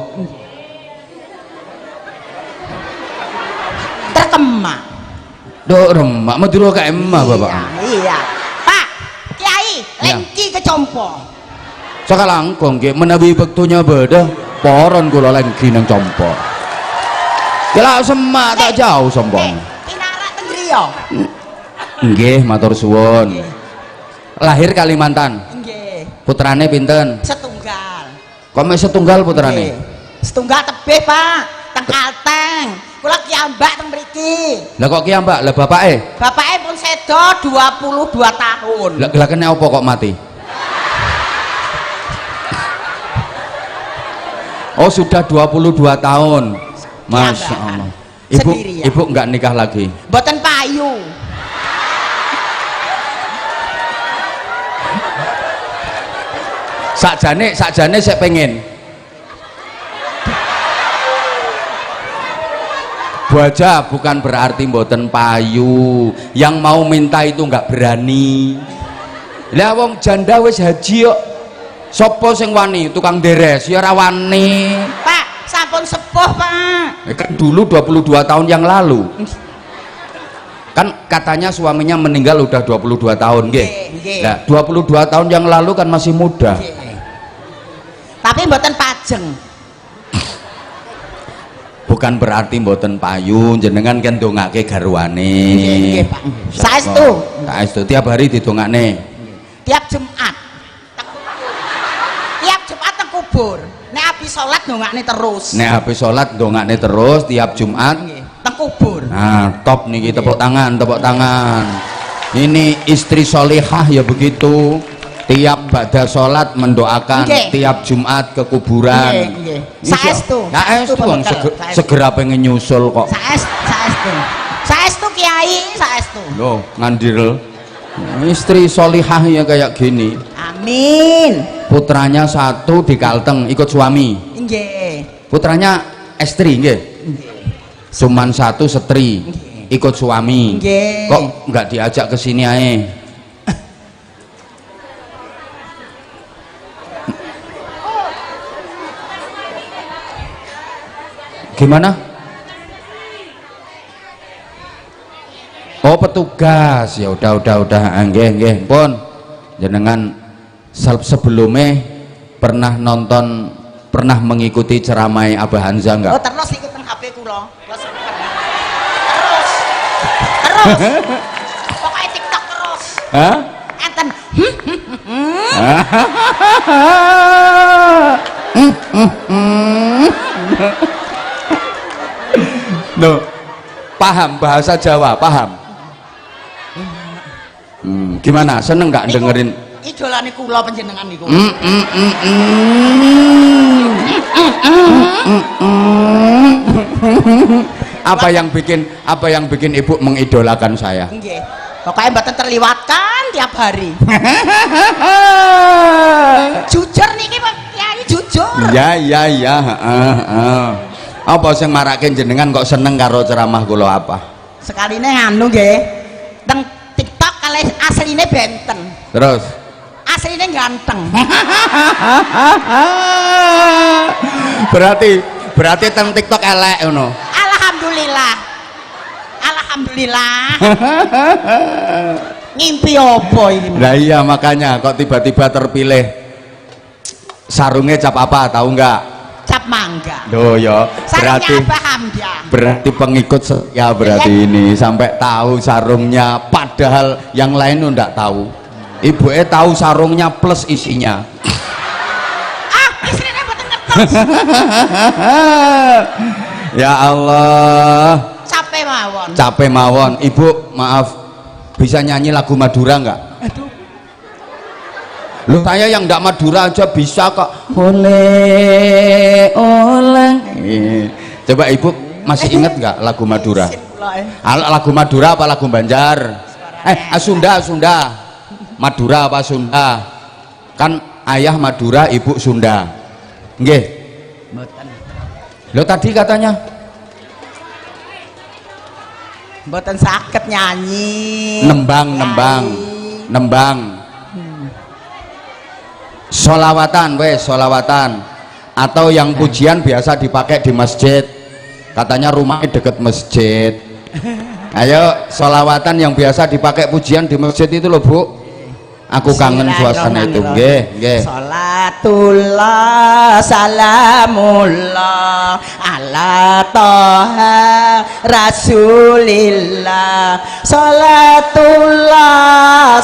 Terkemak. Dok remak Madura kayak emak Bapak. Iya. Pak Kiai, lengki kecompo. Sakalangkong nggih menawi wektunya beda, poron kula lengki nang compo. Ya semak tak jauh sombong. Nggih, matur suwun. Lahir Kalimantan. Nggih. Putrane pinten? Setunggal. Kok mek setunggal putrane? Setunggal tebih, Pak. Teng Kalteng. kula kiambak teng mriki. Lah kok kiambak? Lah bapake? Bapake pun sedo 22 tahun. Lah kene apa kok mati? Oh sudah 22 tahun. Masya Allah. Ibu enggak nikah lagi? Mboten payu. Sakjane saya pengen. Bu aja bukan berarti mboten payu. Yang mau minta itu enggak berani. Lah wong janda wis haji kok. Sopo sing wani? Tukang deres ya ora wani. Pak, sampun sepuh, Pak. Kan dulu 22 tahun yang lalu. Kan katanya suaminya meninggal udah 22 tahun, nggih. Nah, 22 tahun yang lalu kan masih muda. Tapi mboten pajeng. Bukan berarti mboten payu, jenengan kan dongake garwane. Nggih, Pak. Saestu. Saestu tiap hari didongakne. Tiap Jumat. Tiap Jumat teng kubur. Nek habis salat dongakne terus. Nek habis salat dongakne terus tiap Jumat teng kubur. Nah, top niki tepuk tangan, tepuk tangan. Ini istri solihah ya begitu. Tiap ba'da salat mendoakan, tiap Jumat ke kuburan. Saestu. Saestu wong segera pengen nyusul kok. Saestu. Saestu Kiai, saestu. Loh, ngandil. Istri solihah ya kayak gini. Amin. Putranya satu di Kalteng ikut suami. Nggih. Putranya estri nggih. Cuman satu setri ikut suami. Nggih. Kok nggak diajak ke sini ae? Gimana? Oh petugas ya udah nggih pun jenengan sebelumnya pernah mengikuti ceramah Abah Hanza enggak? Oh terus ikut nang HP kula. Terus pokoknya TikTok terus. Hah? Enten. Loh, paham bahasa Jawa, paham? Gimana? Seneng nggak dengerin? Idolane kula panjenengan niku. Apa yang bikin ibu mengidolakan saya? Nggih. Pokoknya mboten terliwatkan tiap hari. Jujur niki Pak Kiai, jujur. Ya. Apa sing marake jenengan kok seneng karo ceramah kula apa? Sekaline anu nggih. Teng TikTok kalih asline benten. Terus asline ganteng. berarti teng TikTok elek ngono. Alhamdulillah. Ngimpi apa ini? Nah iya makanya kok tiba-tiba terpilih. Sarungnya cap apa tahu nggak? Cap mangga. Loh ya, berarti pengikut ya berarti ini sampai tahu sarungnya, padahal yang lain enggak tahu. Ibu tahu sarungnya plus isinya. Istrinya mboten ngertos. Ya Allah. Capek mawon. Ibu maaf, bisa nyanyi lagu Madura nggak? Aduh. Lu saya yang nggak Madura aja bisa kok. Coba ibu masih inget nggak lagu Madura? Lagu Madura apa lagu Banjar? Sunda. Madura apa Sunda? Kan ayah Madura, ibu Sunda. Nggih. Lo tadi katanya mboten saged nyanyi. Nembang. Solawatan atau yang pujian biasa dipakai di masjid. Katanya rumahnya deket masjid. Ayo solawatan yang biasa dipakai pujian di masjid itu loh Bu. Aku kangen suasana itu. Nggih. Salatullah salamullah ala toha rasulillah. Salatullah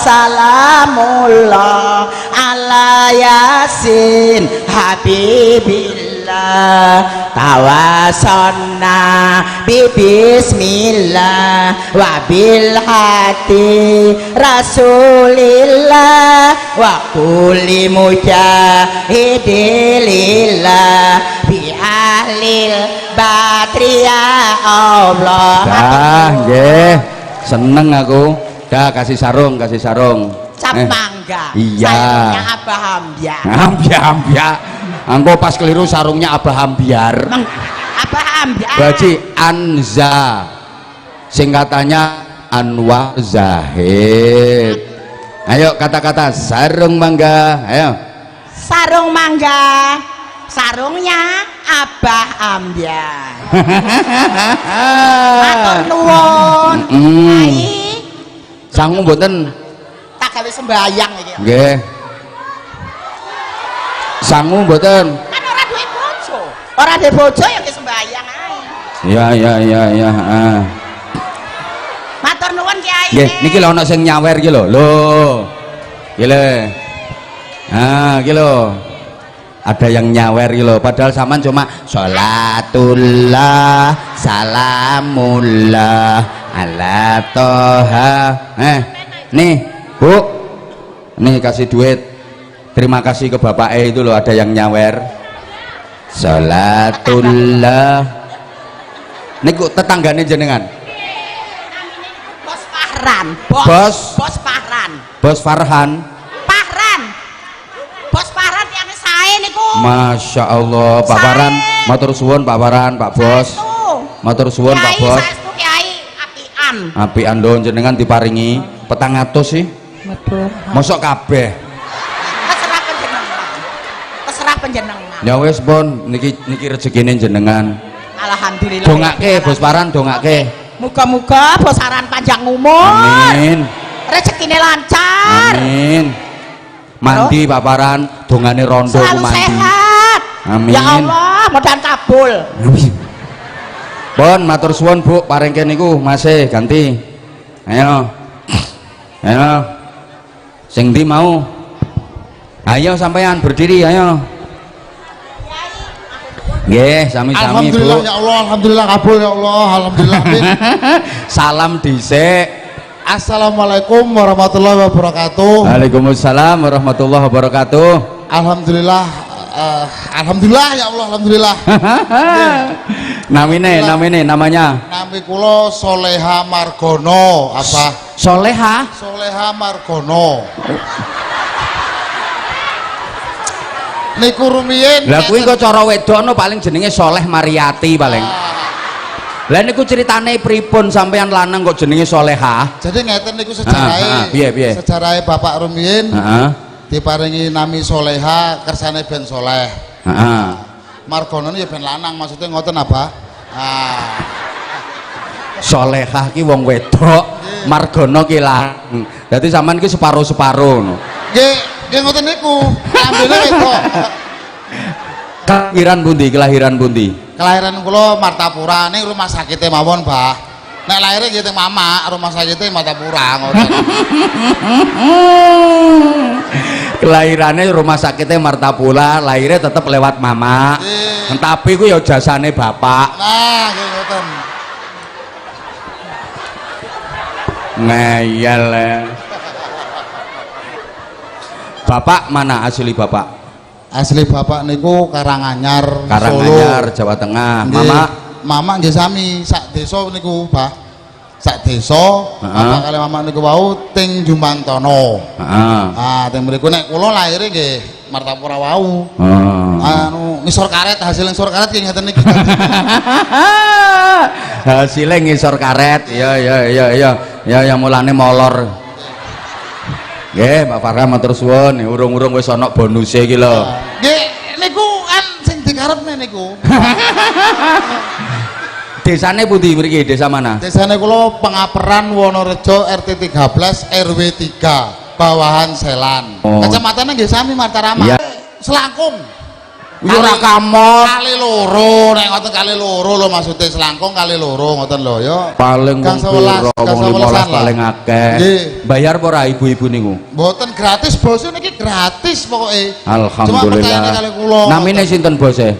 salamullah ala yasin habibillah. tawasonna bismillah wa bil hati rasulillah wa kulli mujahidilillah bi ahlil batria Allah. Dah nggih seneng aku dah kasih sarung cap mangga iya sarungnya Abah Hambiar ambia angko pas keliru sarungnya Abah Hambiar Abah Hambiar Baji Anza singkatannya Anwar Zahid. Ayo kata-kata sarung mangga, ayo sarung mangga sarungnya Abah Hambiar. Matur nuwun Kyai sangu mboten tak gawe sembayang iki nggih sangu mboten kan ora duwe bojo ya ke sembayang ae ya matur nuwun Kyai nggih niki lho ana sing nyawer iki lho iki lho iki lho ada yang nyawer iki lho padahal sampean cuma sholatullah salamullah ala toha nih Bu nih kasih duit terima kasih ke bapak itu loh ada yang nyawer sholatullah niku tetanggane jenengan Bos Farhan Bos Farhan yang sae niku Masya Allah Pak Farhan matur suwun Pak Farhan Pak Bos matur suwun Pak Bos apian dong jenengan diparingi 400 sih mosok kabeh terserah penjenengan ya wis pun niki rezekine jenengan alhamdulillah dongake Bos Farhan dongake muga-muga Bos Farhan panjang umur amin rezekine lancar amin mandi Pak Farhan dongane rondo selalu mandi sehat amin ya Allah mudah-mudahan kabul pun matur suwun Bu parengke niku masih ganti ayo sing ndi mau ayo sampean berdiri ayo nggih sami-sami Bu alhamdulillah ya Allah alhamdulillah kabul ya Allah alhamdulillah salam dhisik assalamualaikum warahmatullahi wabarakatuh. Waalaikumsalam warahmatullahi wabarakatuh. Alhamdulillah alhamdulillah ya Allah alhamdulillah. namanya nami kula Soleha Margono apa Soleha Margono niku rumiyin lah kuwi kok cara wedono paling jenenge Soleh Mariati paling lah niku ceritane pripun sampean lanang kok jenenge Soleha jadi ngeten niku sejarahe piye sejarahe bapak rumiyin diparingi nami Soleha kersane ben soleh Margono ya ben lanang maksudnya ngoten apa Soleha ki wong wedok Margono ki lanang dadi sampean ki separo-separo ngono nggih ngoten niku ambene wedok kelahiran pundi kelahiran kula Martapura ning rumah sakit mawon Mbah nek lahirnya gitu mama rumah sakitnya Martapura ngoten kelahirannya rumah sakitnya Martapura lahirnya tetap lewat mama tapi ku ya jasane bapak nah ngoten ngeyel bapak mana asli bapak niku Karanganyar Solo. Jawa Tengah mama nggih sami sak desa niku Pak sak desa bapak kali mama niku wau ting Jumantono ting mriku nek kula lahir nggih Martapura wau anu ngisor karet hasil ngisor karet nggih ngeten niki hasilnya ngisor karet ya mulane molor nggih Pak Farhan matur suwun urung-urung wis ana bonuse iki lho nggih niku kan sing dikarepne niku desane pundi mriki desa mana desane kula Pengaperan Wonorejo RT 13 RW 3 Bawahan Selan kecamatannya nggih sami Martarama Selangkung ora kamot kali loro nek ngoten kali loro lho maksudnya Selangkung kali loro ngoten lho ya paling wong piro wong 15 paling akeh bayar apa ora ibu-ibu niku mboten gratis bos niki gratis pokoke alhamdulillah namine sinten bose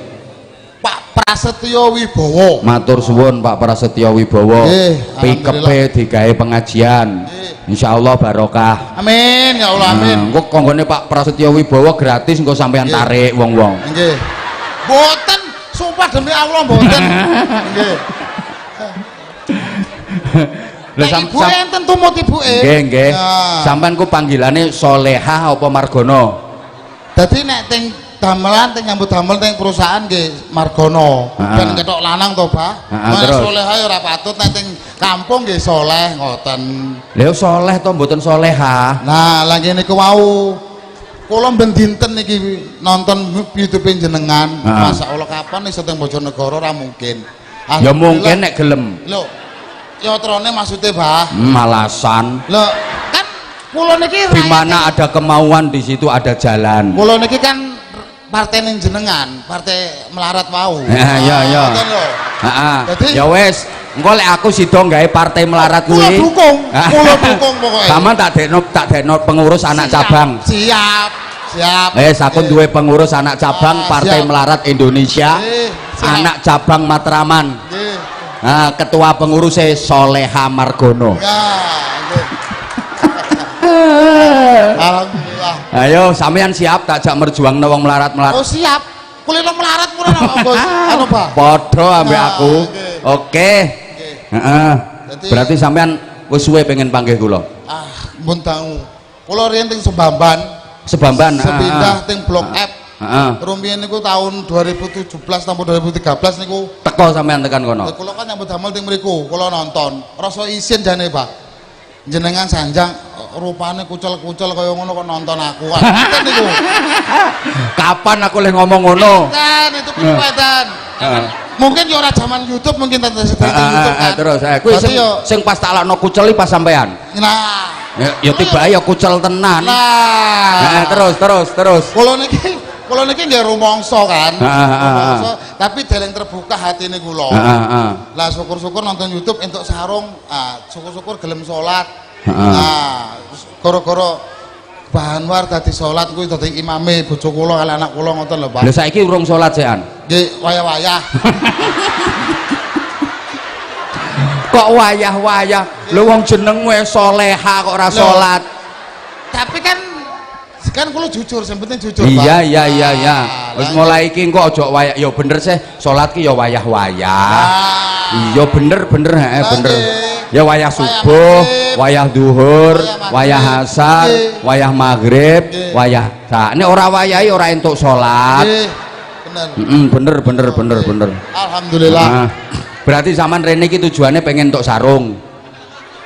Prasetyo Wibowo. Matur suwun Pak Prasetyo Wibowo. Nggih, Pikepe digawe pengajian. Insyaallah barokah. Amin ya Allah amin. Engko konggone Pak Prasetyo Wibowo gratis engko sampean tarik wong-wong. Nggih. Mboten, sumpah demi Allah mboten. Nggih. Lha ibu enten tumut ibuke. Nggih, nggih. Sampean ku panggilane Solehah apa Margono? Dadi nek teng damelan teng nyambut damel teng perusahaan nggih Margono. Ben ketok lanang to, Bah. Terus Solehah ya ora patut nek teng kampung nggih soleh ngoten. Lha soleh to mboten Solehah. Nah, lagi niku wau kula ben dinten niki nonton YouTube jenengan. Masyaallah kapan iso teng Bojonegoro ora mungkin. Ya mungkin nek gelem. Lho, ya trone maksudnya Bah. Alasan. Lho, kan kula niki di mana ada kemauan di situ ada jalan. Kula niki kan partai ning jenengan, partai melarat wau. Ya. Heeh. Ya wis, engko lek aku sida gawe partai melarat kuwi. Kula dukung pokoke. Sama tak dekno pengurus anak cabang. Siap. Aku duwe pengurus anak cabang Partai Melarat Indonesia. Anak cabang Matraman. Nah, ketua pengurusnya Solehah Margono. Alhamdulillah. Ayo sampean siap tak jak merjuangno wong melarat-melarat. Oh siap. Kulino melarat pura Bos. Anu Pak. Padha ambek aku. Oke. Heeh. Berarti sampean wis suwe pengen panggih kula. Mun dangu. Kula riyen teng Sebamban. Sepindah teng Blok F. Heeh. Rumiyin niku tahun 2017 sampai 2013 niku teko sampean tekan kono. Kula kan nyambut damel teng mriku, kula nonton. Rasa isin jane, Pak. Jenengan sanjang rupane kucel-kucel kaya ngono kok nonton aku. Kan niku. Kapan aku le ngomong ngono? Kan itu kepetan. Mungkin ya ora zaman YouTube mungkin tante sedang YouTube kan. Terus kuwi sing pas tak lakno kuceli pas sampean. Nah, ya tiba ya kucel tenan. Nah, terus. Kula niki nggih rumangsa kan. Tapi dereng terbuka hatine kula. Lah syukur-syukur nonton YouTube entuk sarung, syukur-syukur gelem salat. Nah, gara-gara Bahanwar dadi salat kuwi dadi imame bojo kula kali anak kula ngoten lho, Pak. Lha saiki urung salat sean. Nggih, wayah-wayah. Kok wayah-wayah? Lho wong jenengmu Solehah kok ora salat. Tapi kan kula jujur, sing penting jujur, Pak. Iya. Wis mulai iki engko aja wayah. Ya bener sih, salat ki ya wayah-wayah. Iya bener bener. Ya wayah subuh, wayah duhur, wayah asar, wayah maghrib, wayah nek ora wayahi ora entuk salat. Bener. Alhamdulillah. Berarti zaman rene iki tujuannya pengen entuk sarung.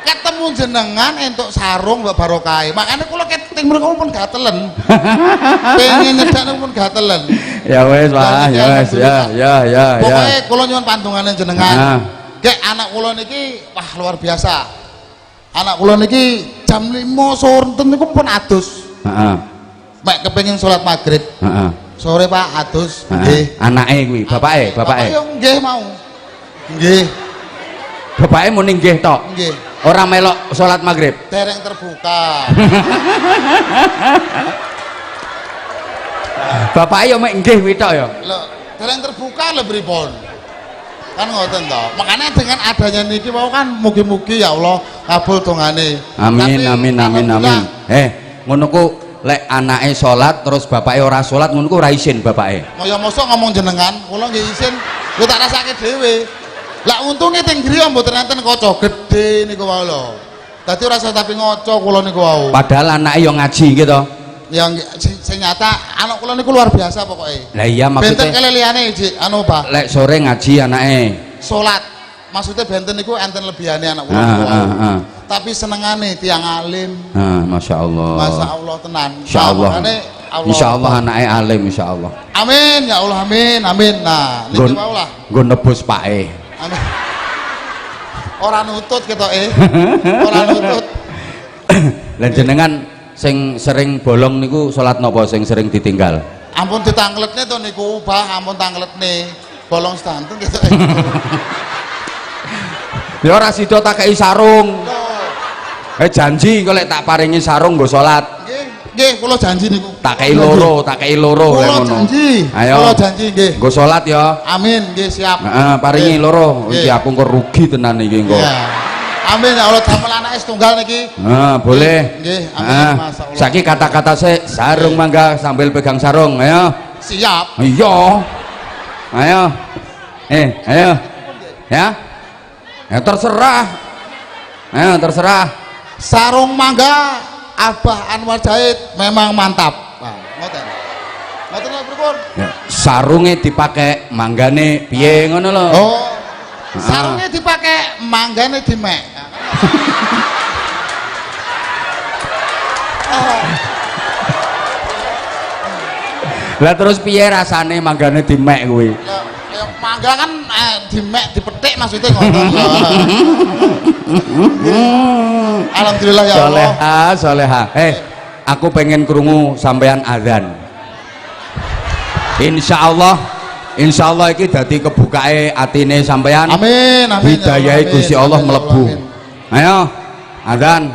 Ketemu jenengan entuk sarung mbak barokah. Makanya kula keting mriku pun gatelen. Pengen nyedakne pun gatelen. Ya wis, Pak. Ya. Pokoke kula nyuwun pantungane jenengan. Kek anak kula niki wah luar biasa. Anak kula niki jam 5 sore niku pun adus. Heeh. Mek kepengin salat maghrib. Heeh. Sore Pak adus. Nggih. Anake kuwi, bapake. Yo nggih mau. Nggih. Bapake muni nggih tok. Nggih. Ora melok salat maghrib. Dereng terbuka. Bapake yo mek nggih kuwi tok yo. Lho, dereng terbuka lho pripun? Kan ngoten to. Makanya dengan adanya niki mau kan mugi-mugi ya Allah kabul dongane. Amin. Ngono ku lek anake salat terus bapake ora salat ngono ku ora isin bapake. Kaya mosok ngomong jenengan, kula nggih isin, kula tak rasake dhewe. Lah untunge teng griya mboten enten kaca gedhe niku wae lho. Dadi ora usah tapi ngaca kula niku wau. Padahal anake yo ngaji gitu. Ya sing nyata anak kula niku luar biasa pokoke. Lah iya maksudnya benten kele liyane anu Pak. Lek sore ngaji anake. Salat. Maksudnya benten niku enten lebihane anak kula. Tapi senengane tiang alim. Masyaallah. Masyaallah tenan. Insyaallah. Insyaallah anake alim insyaallah. Amin ya Allah amin. Nah, niki wae lah. Nggo nebus pake. Amin. Ora nutut ketoke. Ora nutut. Lah jenengan sing sering bolong niku salat napa sing sering ditinggal? Ampun ditangletne to niku, Bah, ampun tangletne. Bolong sedanten ketoke. Ya ora sida tak kei sarung. Janji engko lek tak paringi sarung nggo salat. Nggih. Nggih, kula janji niku. Tak kei loro lek Kula ngono. janji. Ayo. Kula janji nggih. Nggo salat ya. Amin, nggih siap. Heeh, paringi Nggih. loro. Iki Nggih. aku engko rugi tenan iki engko. Iya. Amin ya Allah, damel anake setunggal niki. Boleh. Nggih, amin, masyaallah. Saiki kata-kata sik, sarung mangga sambil pegang sarung, ayo. Siap. Iya. Ayo. Ayo. Ya. Ya terserah. Ayo terserah. Sarung mangga Abah Anwar Jahid memang mantap. Nah, ngoten. Ngoten lho, pripun? Ya, sarunge dipakai, manggane piye ngono lho. Oh. Sarungnya dipakai, manggane dimek. Lah terus piye rasane manggane dimek kuwi? Ya mangga kan dimek dipetik maksudnya ngoten. Alhamdulillah ya Allah. Soleha. Aku pengen krungu sampean azan. Insya Allah iki dadi kebukae atine sampean. Amin, amin. Hidayahe Gusti Allah mlebu. Ayo, azan.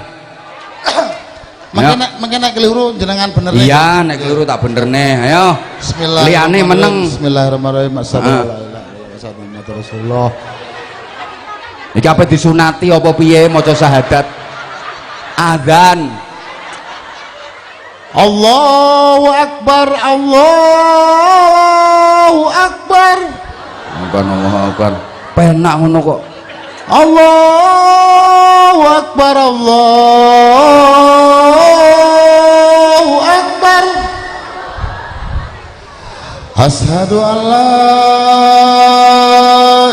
Mungkin nek keliru jenengan bener. Iya, nek keliru tak benerne. Ayo. Bismillah. Liyane meneng. Bismillahirrahmanirrahim. Assalamualaikum Rasulullah. Iki apa disunati apa piye maca syahadat? Azan. Allahu Akbar, Allahu Akbar. Allahu Akbar. Penak ngono kok. Allahu Akbar, Allahu Akbar. Asyhadu an la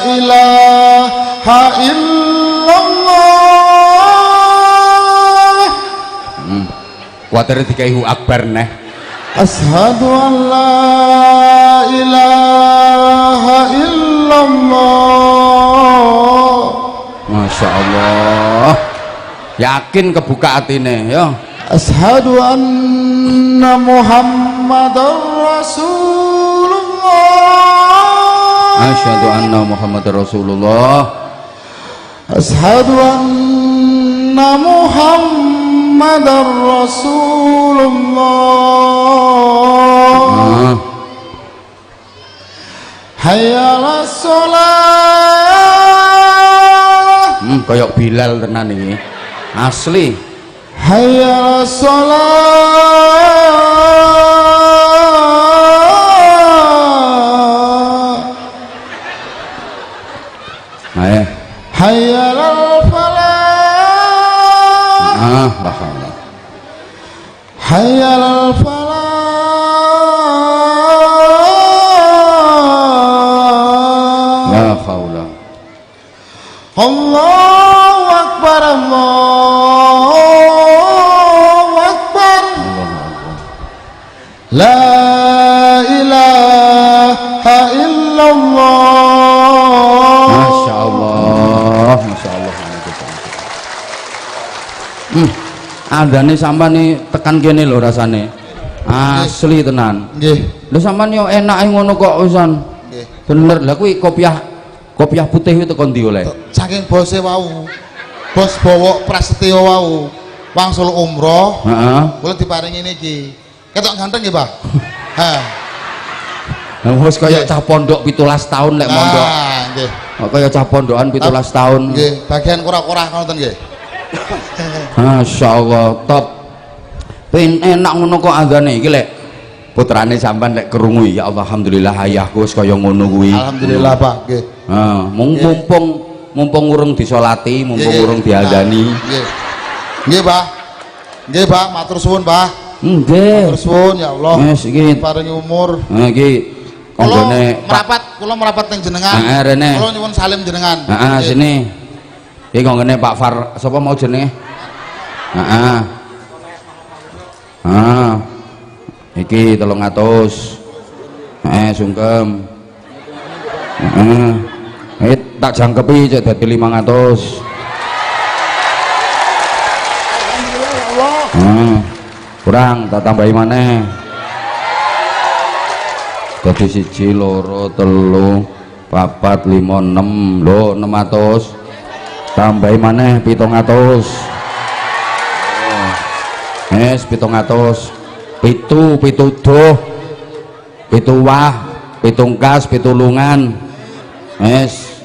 ilaha illallah. Kuwatir dikaihu akbar neh. Asyhadu an la ilaha illallah. Masya Allah. Yakin kebuka atine ya. Asyhadu anna Muhammadar Rasulullah. Asyhadu anna Muhammadar Rasulullah. Asyhadu anna Muhammadar Rasulullah. Hayya 'alas shalah. Kayak Bilal tenan iki. Asli. Hayya 'alas shalah. Ayo. Hayya 'alal falah. Bahaya. Hayya 'alal falah. La haula. Allahu Akbar, Allahu Akbar. La ilaha illallah. Masya Allah. Masya Allah. Adane sampean nih tekan kene lho rasane. Asli tenan. Nggih. Lho sampean yo enake ngono kok wisan. Nggih. Bener. Lah kuwi kopiah putih itu kon ndi oleh? Saking bose wau. Bos bawa prasetyo wau. Wangsul umroh. Heeh. Kula diparingi niki. Ketok ganteng nggih, Pak? Ha. Lah wis kaya cah pondok 17 tahun lek mondok. Nggih. Kok kaya cah pondokan 17 tahun. Nggih, bagian kurang-kurang ngoten nggih. Masya Allah, top. Pen enak ngono kok azane iki lek putrane sampean lek krungu ya Allah alhamdulillah ayahku wis kaya ngono kuwi. Alhamdulillah, Pak. Nggih. Mumpung urung disolati, mumpung urung diazani. Nggih. Nggih, Pak. Nggih, Pak, matur suwun, Pak. Nggih. Matur suwun ya Allah. Wis iki Paringi umur. iki kanggone Kula merapat teng jenengan. Heeh, rene. Kula nyuwun salim jenengan. Heeh, sini. Iki kanggone Pak Far, sapa mau jenenge? Heeh. Iki 300. Sungkem. Tak jangkepi cek dadi 500. Kurang tak tambahi maneh. Dadi 1 2 3 4 5 6 lho 600. Tambahi maneh 700. 700. pituduh, pituwah, pitungkas, pitulungan. Wes.